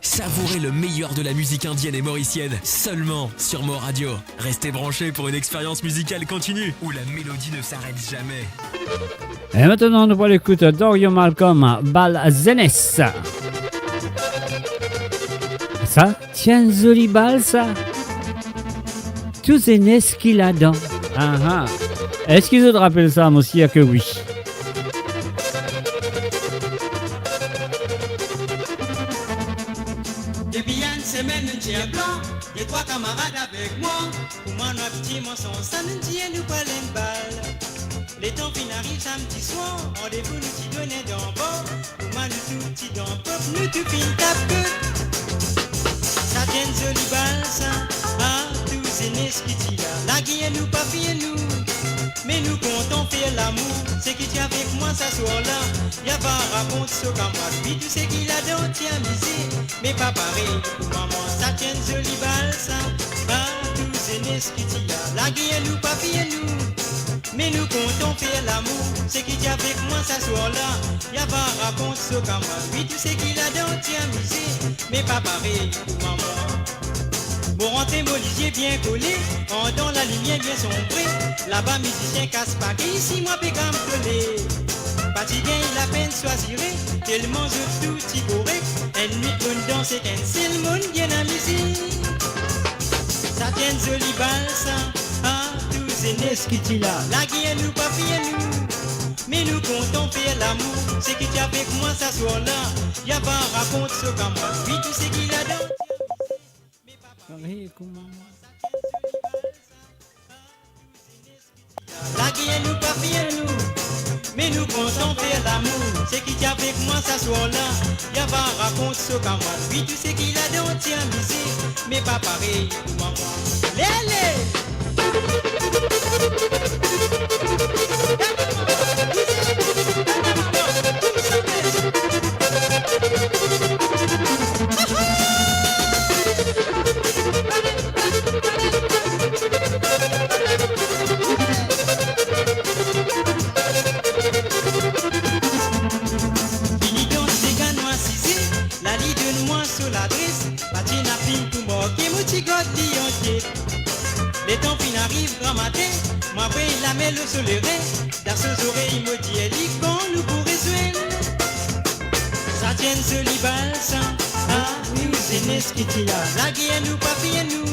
Savourez le meilleur de la musique indienne et mauricienne seulement sur Mo Radio. Restez branchés pour une expérience musicale continue où la mélodie ne s'arrête jamais. Et maintenant, nous allons écouter Dorian Malcolm, Balzenes. Ça, tiens, joli bal, ça. Tout Zenes qu'il a dans. Est-ce qu'ils te rappellent ça, monsieur, que oui? Depuis une semaine, nous sommes blancs, les trois camarades avec moi. Pour moi, notre petit mensonge, ça nous tient, nous pas une balle. Les temps fin arrivent samedi soir, rendez-vous nous t'y donnait d'en bas. Pour moi, nous tout petits dans le peuple, nous tout fin tape que. Ça tient une jolie balle, ça. Tous ces nez qui t'y là. La guille nous, pas fille nous. Mais nous comptons faire l'amour. C'est qui tient avec moi, ça soir là. Y'a pas raconte ce qu'à moi. Puis tout ce qu'il a dans tient misé. Mais pas pareil, maman, ça tient une jolie balle, ça. Tous ces nez qui t'y là. La guille nous, pas fille nous. Mais nous comptons faire l'amour. C'est qui tient avec moi, ça soir là. Y'a pas raconte ce qu'à moi. Puis tout ce qu'il a dans tient misé. Mais pas pareil, maman. Pour rentrer mon lisier bien collé, en dans la lumière bien sombrée. Là-bas, musicien casse pas, ici moi pécam collé. Fatigué, la peine choisiré, tellement je tout y correct. Ennemi on danse et c'est le monde bien amusé. Ça tient joli balsa, ah, tous ces nesquiti là. La guerre nous pas fier nous, mais nous comptons faire l'amour. C'est qui t'y avec moi ça soir là, y'a pas raconte ce qu'à moi. Oui, tu sais qu'il a dans. La guerre nous pas fier nous, mais nous comptons faire l'amour. C'est qui t'y avec moi ça soir là, y'a pas raconte ce qu'à moi. Oui, tu sais qu'il a dans tiens musique, mais pas pareil pour maman. Fini donc ces gars noirs cisés, la lie de moi sur l'adresse, patine à ping tout mort, qui moutigote d'y les temps fin arrivent grand matin, moi après il la met le soleil, dans ses oreilles me dit elle dit qu'on nous pourrait jouer. Ça tient ce libal sans, ah, nous c'est nesquiti là. La guerre nous pas fier nous,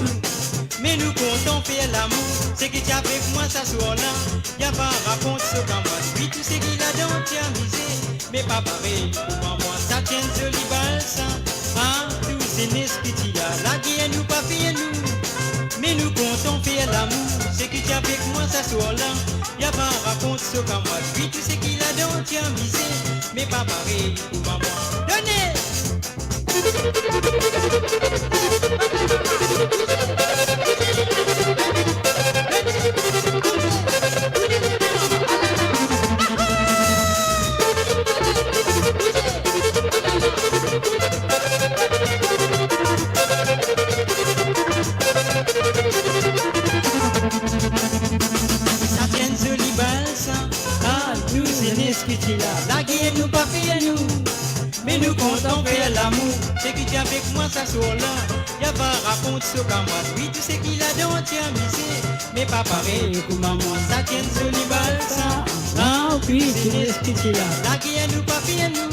mais nous comptons faire l'amour. C'est qui t'a avec moi ça soir là, y'a pas raconte ce qu'à moi. Oui tu sais qu'il a dans t'y amusé, mais pas pareil pour moi. Ça tient ce libal sans, ah, nous c'est nesquiti là. La guerre nous pas fier nous, mais nous comptons faire l'amour. C'est qui t'a avec moi ça soir là, y'a pas raconte ce qu'à moi. Oui tu sais qu'il a dans t'y amusé, mais pas pareil pour moi. Donnez! Ça tient joli balsa, ah, nous c'est nesquiti là. La guerre nous pas fait nous, mais nous comptons faire l'amour. C'est qui tient avec moi ça soir là, y'a pas raconte ce qu'à moi. Oui tu sais qu'il a dans t'y amusé, mais pas pareil pour maman. Ça tient joli balsa, ah, oui c'est nesquiti là. La guerre nous pas fait nous,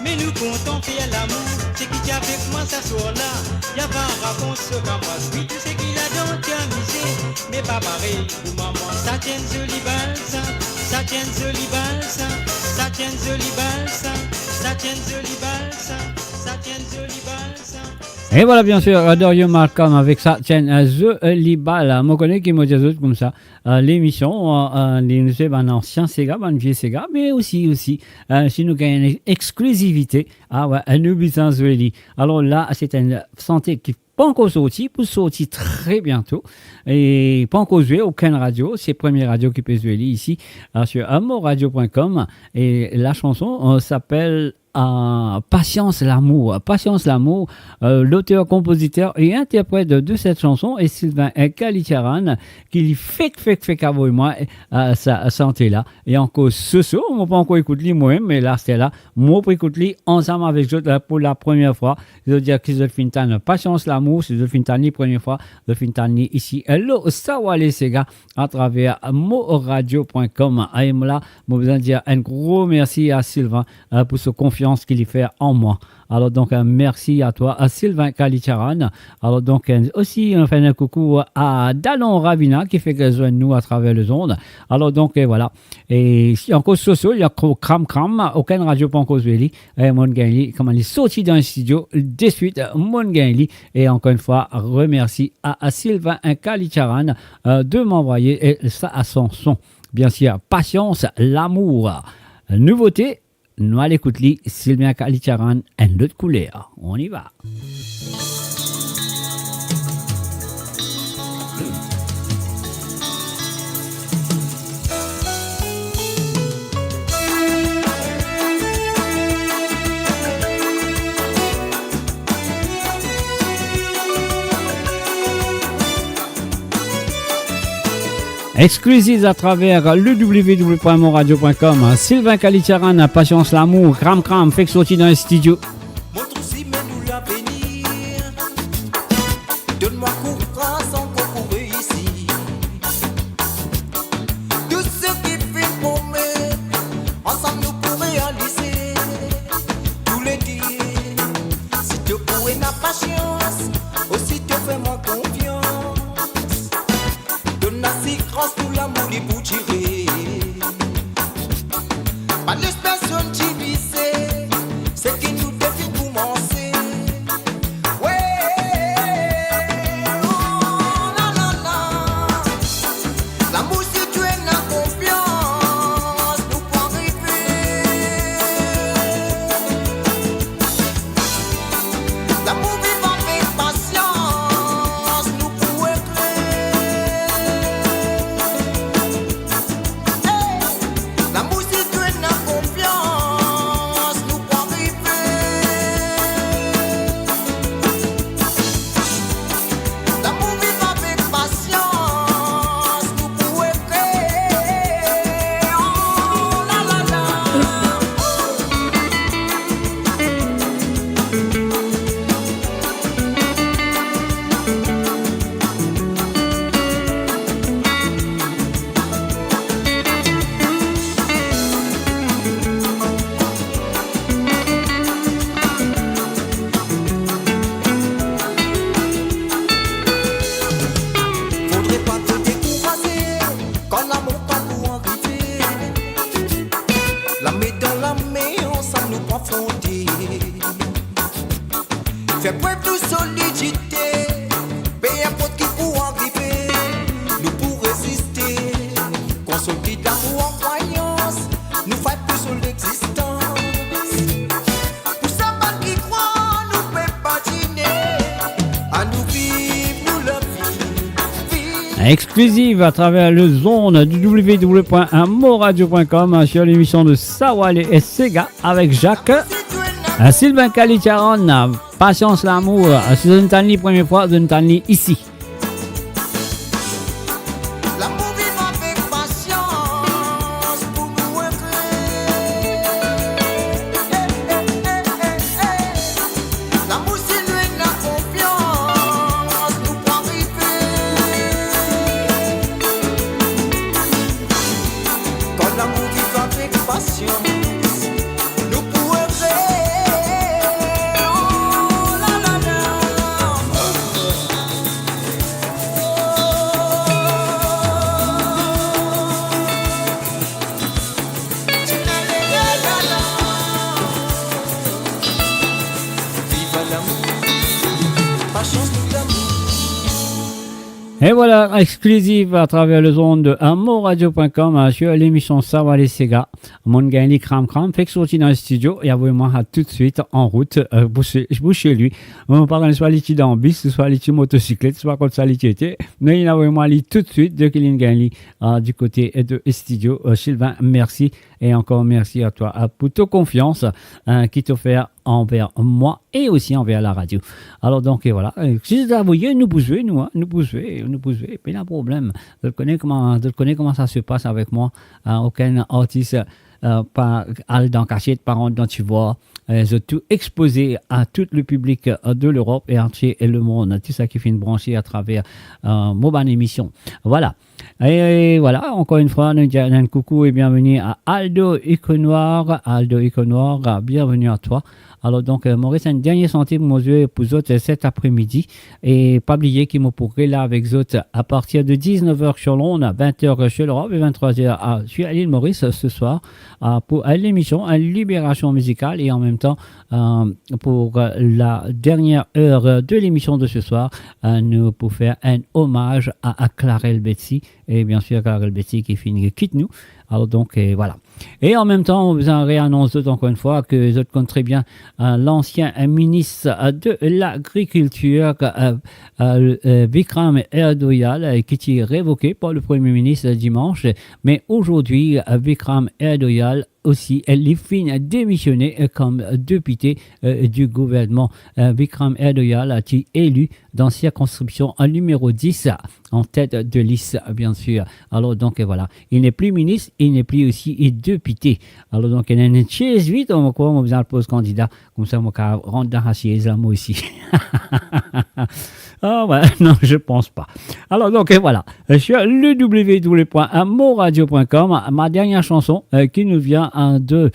mais nous comptons faire l'amour. C'est qui tient avec moi ça soir là, y'a pas raconte ce qu'à moi. Oui tu sais qu'il a dans t'y amusé, mais pas pareil pour maman. Ça tient joli balsa, ça tient joli balsa, ça tient joli balsa, ça tient joli balsa, ça tient joli balsa. Et voilà, bien sûr, Dorian Malcolm avec ça, tiens, The Libal, je connais qui m'a dit comme ça, l'émission, nous c'est un ancien Sega, un vieux Sega, mais aussi, si nous gagnons une exclusivité, ah ouais, nous bisons The Libal. Alors là, c'est une santé qui pas encore sorti, pour sortir très bientôt, et pas encore joué, aucune radio, c'est la première radio qui peut jouer ici, sur amoradio.com, et la chanson s'appelle Patience l'amour. Patience l'amour, l'auteur, compositeur et interprète de cette chanson est Sylvain Kalitiaran qui fait avec moi sa santé là. Et encore ce soir, on pas encore écouté moi-même, mais là c'était là, moi pour écouter ensemble avec eux pour la première fois. Je veux dire que je finis Patience l'amour, c'est je finis la première fois, je finis ici. Hello, ça va les gars à travers moradio.com. Et là, je veux dire un gros merci à Sylvain pour sa confiance qu'il y fait en moi. Alors donc merci à toi, à Sylvain Kalitiaran. Alors donc aussi on fait un coucou à Dalon Ravina qui fait que joindre nous à travers les ondes. Alors donc voilà. Et encore ce il y a Cram aucun radio pas encore joué et mon gagnli comment il est sorti dans le studio de suite mon gagnli et encore une fois remercie à Sylvain Kalitiaran de m'envoyer ça à son son. Bien sûr, patience, l'amour. Nouveauté, nous allons écouter Sylvain Kalitiaran et l'autre couleur. On y va. Exclusive à travers le www.monradio.com. Sylvain Kalitiaran, Patience l'amour, Cram, fait que sortir dans le studio. Montre aussi, mais nous l'avenir. Donne-moi nous l'amour est pour tirer. Pas de personne divisée, c'est qui nous défie commencer. Ouais, oh la la la. L'amour si tu es la confiance, nous pouvons arriver. L'amour vivant avec patience, nous pouvons créer. L'amour si tu es la confiance, nous pouvons arriver. L'amour vivant avec patience, nous pouvons créer. Oh la la la. Faudrait pas te décourager quand l'amour pas pour arriver. La main dans la main, ensemble nous prend fonder. Fais preuve de solidité, peu importe qui pour arriver, nous pour résister. Consolider d'amour en croyance, nous fait plus sur l'existence. Pour ça, pas qui croit, nous peut pas dîner. À nous vivre, nous le vivre. Exclusive à travers le zone du www.amoradio.com sur l'émission de Sawale et Sega avec Jacques, Sylvain Calicaron, Patience l'amour, c'est une tani première fois, une tani ici. L'amour vivant avec patience pour nous aider. L'amour c'est lui la confiance, nous pouvons arriver. Quand l'amour vivant avec patience, nous pouvons aider. Oh la la la. Viva l'amour, patience pour l'amour. Et voilà, exclusive à travers le zone de amoradio.com sur l'émission Sawale Sega. Mon gagné cram fait que sorti dans le studio et vraiment tout de suite en route, bouche chez lui. On parle soit l'étude dans bus, soit l'étude motocyclette, soit comme ça l'étude. Mais il a vraiment allé tout de suite de qu'il gagne du côté de studio. Sylvain, merci et encore merci à toi pour ta confiance qui t'offre envers moi et aussi envers la radio. Alors donc et voilà, si vous voyez, nous bougez, pas de problème. Je connais comment ça se passe avec moi. Aucun artiste pas dans cachette, par contre, dont tu vois, j'ai tout exposé à tout le public de l'Europe et entier et le monde. Tout ça qui fait une branchée à travers mon bonne émission. Voilà. Et voilà, encore une fois, nous disons un coucou et bienvenue à Aldo Iconoir. Aldo Iconoir, bienvenue à toi. Alors donc, Maurice, un dernier santé pour nos yeux et pour vous autres cet après-midi. Et pas oublier qu'il me pourrait là avec vous autres à partir de 19h sur Londres, 20h chez l'Europe et 23h sur l'île Maurice ce soir pour l'émission Libération musicale et en même temps pour la dernière heure de l'émission de ce soir, nous pour faire un hommage à Clarel Betsy et bien sûr Clarel Betsy qui finit quitte nous. Alors donc voilà. Et en même temps, on vous en réannonce encore une fois que vous connaissez très bien l'ancien ministre de l'Agriculture, Vikram Erdogan, qui est révoqué par le Premier ministre dimanche. Mais aujourd'hui, Vikram Erdogan aussi, elle finit démissionner comme député du gouvernement. Vikram Erdogan a été élu dans circonscription numéro 10 en tête de liste, bien sûr. Alors donc voilà, il n'est plus ministre, il n'est plus aussi député. Alors donc il y a une chaise vite, on va besoin de poste candidat, comme ça on va rentrer dans la chaise là moi aussi. Ah ouais, non, je pense pas. Alors donc voilà, sur le www.amoradio.com, ma dernière chanson qui nous vient de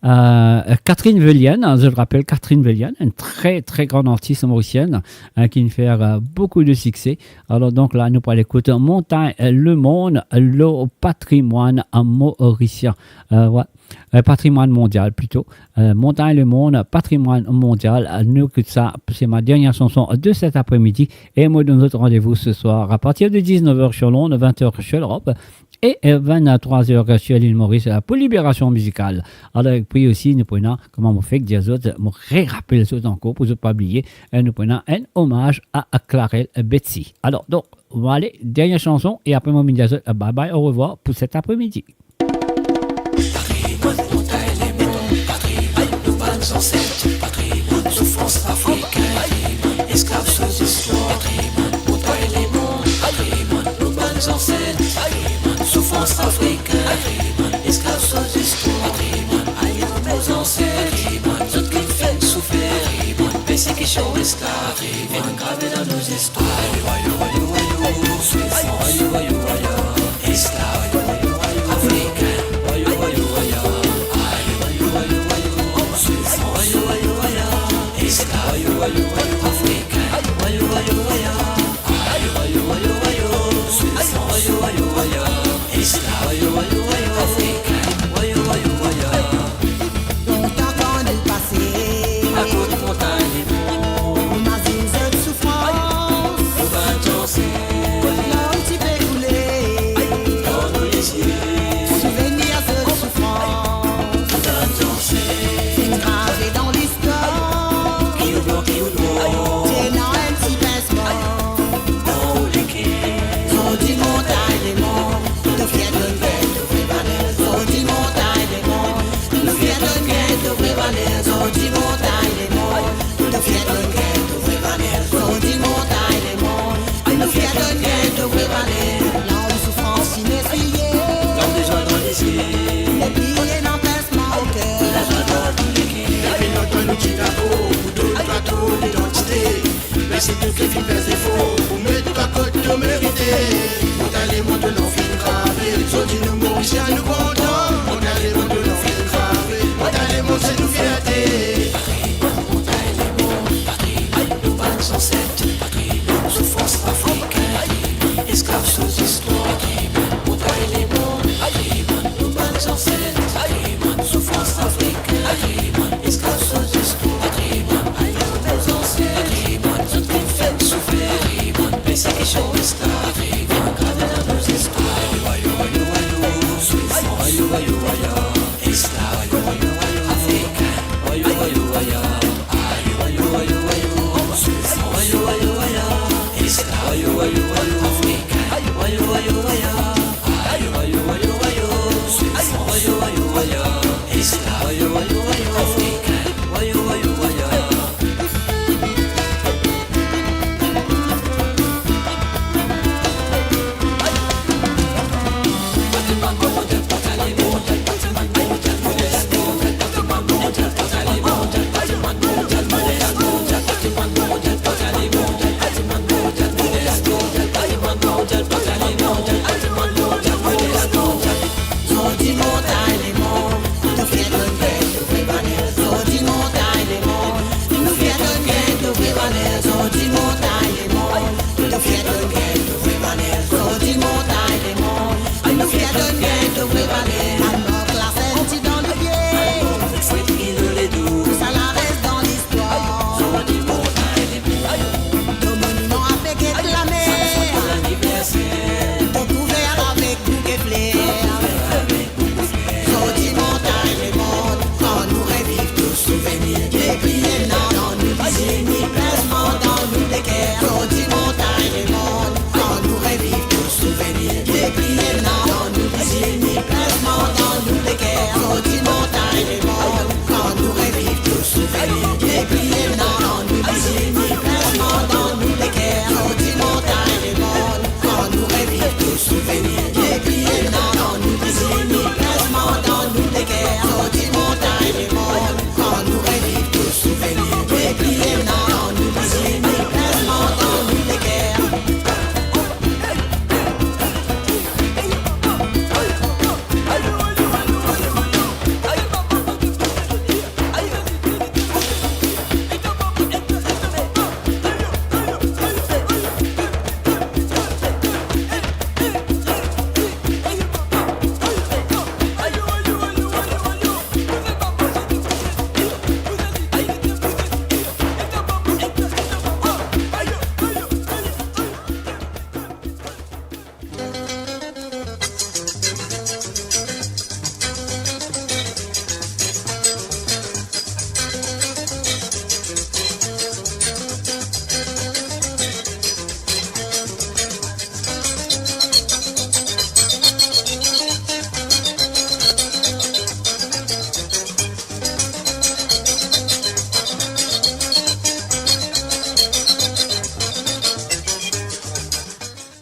Catherine Vellienne, je le rappelle, Catherine Vellienne, une très très grande artiste mauricienne qui nous fait beaucoup de succès. Alors donc là, nous allons écouter Montagne, le monde, le patrimoine mauricien. Ouais. Patrimoine mondial plutôt. Montagne, le monde, patrimoine mondial. Nous écoutons ça, c'est ma dernière chanson de cet après-midi. Et moi, nous autres rendez-vous ce soir à partir de 19h sur Londres, 20h sur l'Europe. Et 23h sur l'île Maurice pour Libération musicale. Alors, puis aussi, nous prenons, comment on fait que des autres, me rappelle ça encore pour ne pas oublier, nous prenons un hommage à Clarel Betsy. Alors, donc, on va aller, dernière chanson, et après, mon bye bye, au revoir pour cet après-midi. Patrimoine, montagne, les monts, patrimoine, nos bonnes ancêtres, patrimoine, souffrance africaine, esclaves sous histoire, patrimoine, montagne, les monts, patrimoine, nos bonnes ancêtres, souffrance africaine, esclaves sous histoire, aïe nos ancêtres, tout qui fait souffrir, persécution esclave, gravé dans nos histoires, esclaves, africains, c'est tout qui fait des faux, pour mettre ta côte de mériter. On a les mots de nos films gravés, sont dit nous Mauriciens nous contents. On a les mots de nos films gravés, on a les mots c'est nous fierté. On a les mots, patrimoine, nos bonnes ancêtres, patrimoine, souffrance africaine, esclaves sous histoire, on a les mots, patrimoine, nos bonnes ancêtres, patrimoine, souffrance africaine, esclaves sous histoire, aïe nos ancêtres, tout qui fait souffrir, persécution esclave, gravé dans nos histoires,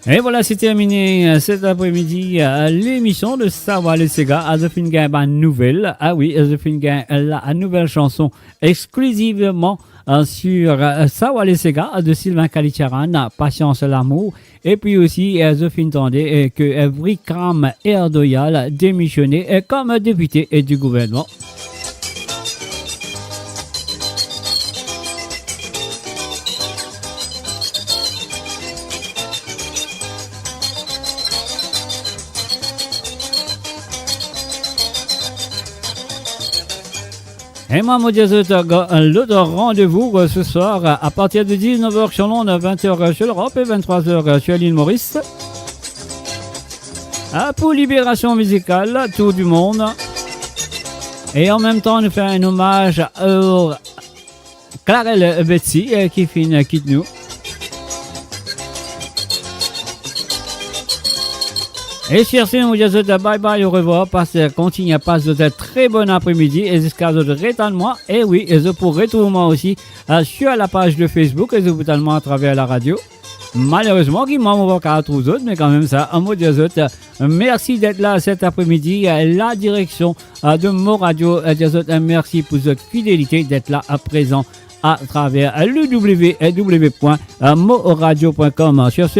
Et voilà, c'est terminé cet après-midi l'émission de Sawa les Sega à The Finga nouvelle. Ah oui, The Finga la nouvelle chanson exclusivement sur Sawa les Sega de Sylvain Kalicharan, Patience l'amour. Et puis aussi, The Fintandé que Vrikram Erdoyal démissionné comme député du gouvernement. Et moi, mon l'autre rendez-vous ce soir à partir de 19h sur l'onde, 20h sur l'Europe et 23h sur l'île Maurice. Pour Libération musicale, tour du monde. Et en même temps, nous faire un hommage à Clarel Betsy qui quitte nous. Et sur ce, nous disons bye bye, au revoir, continue à passer de très bon après-midi et jusqu'à ce que moi. Et oui, et je pourrai retrouver moi aussi sur la page de Facebook et totalement à travers la radio. Malheureusement, qui m'a envoyé à tous autres, mais quand même ça, un mot des autres. Merci d'être là cet après-midi. La direction de Mo Radio, merci pour votre fidélité d'être là à présent à travers le www.moradio.com. Sur ce,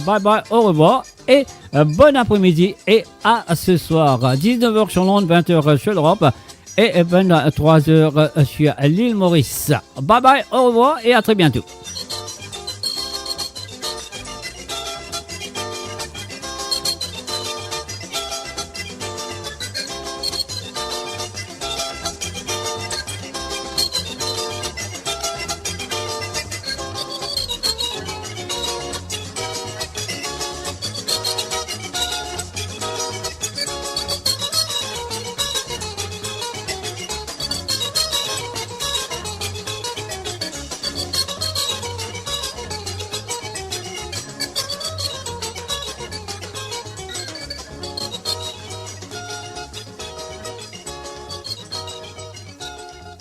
bye bye, au revoir et bon après-midi et à ce soir. 19h sur l'onde, 20h sur l'Europe et 23h sur l'île Maurice. Bye bye, au revoir et à très bientôt.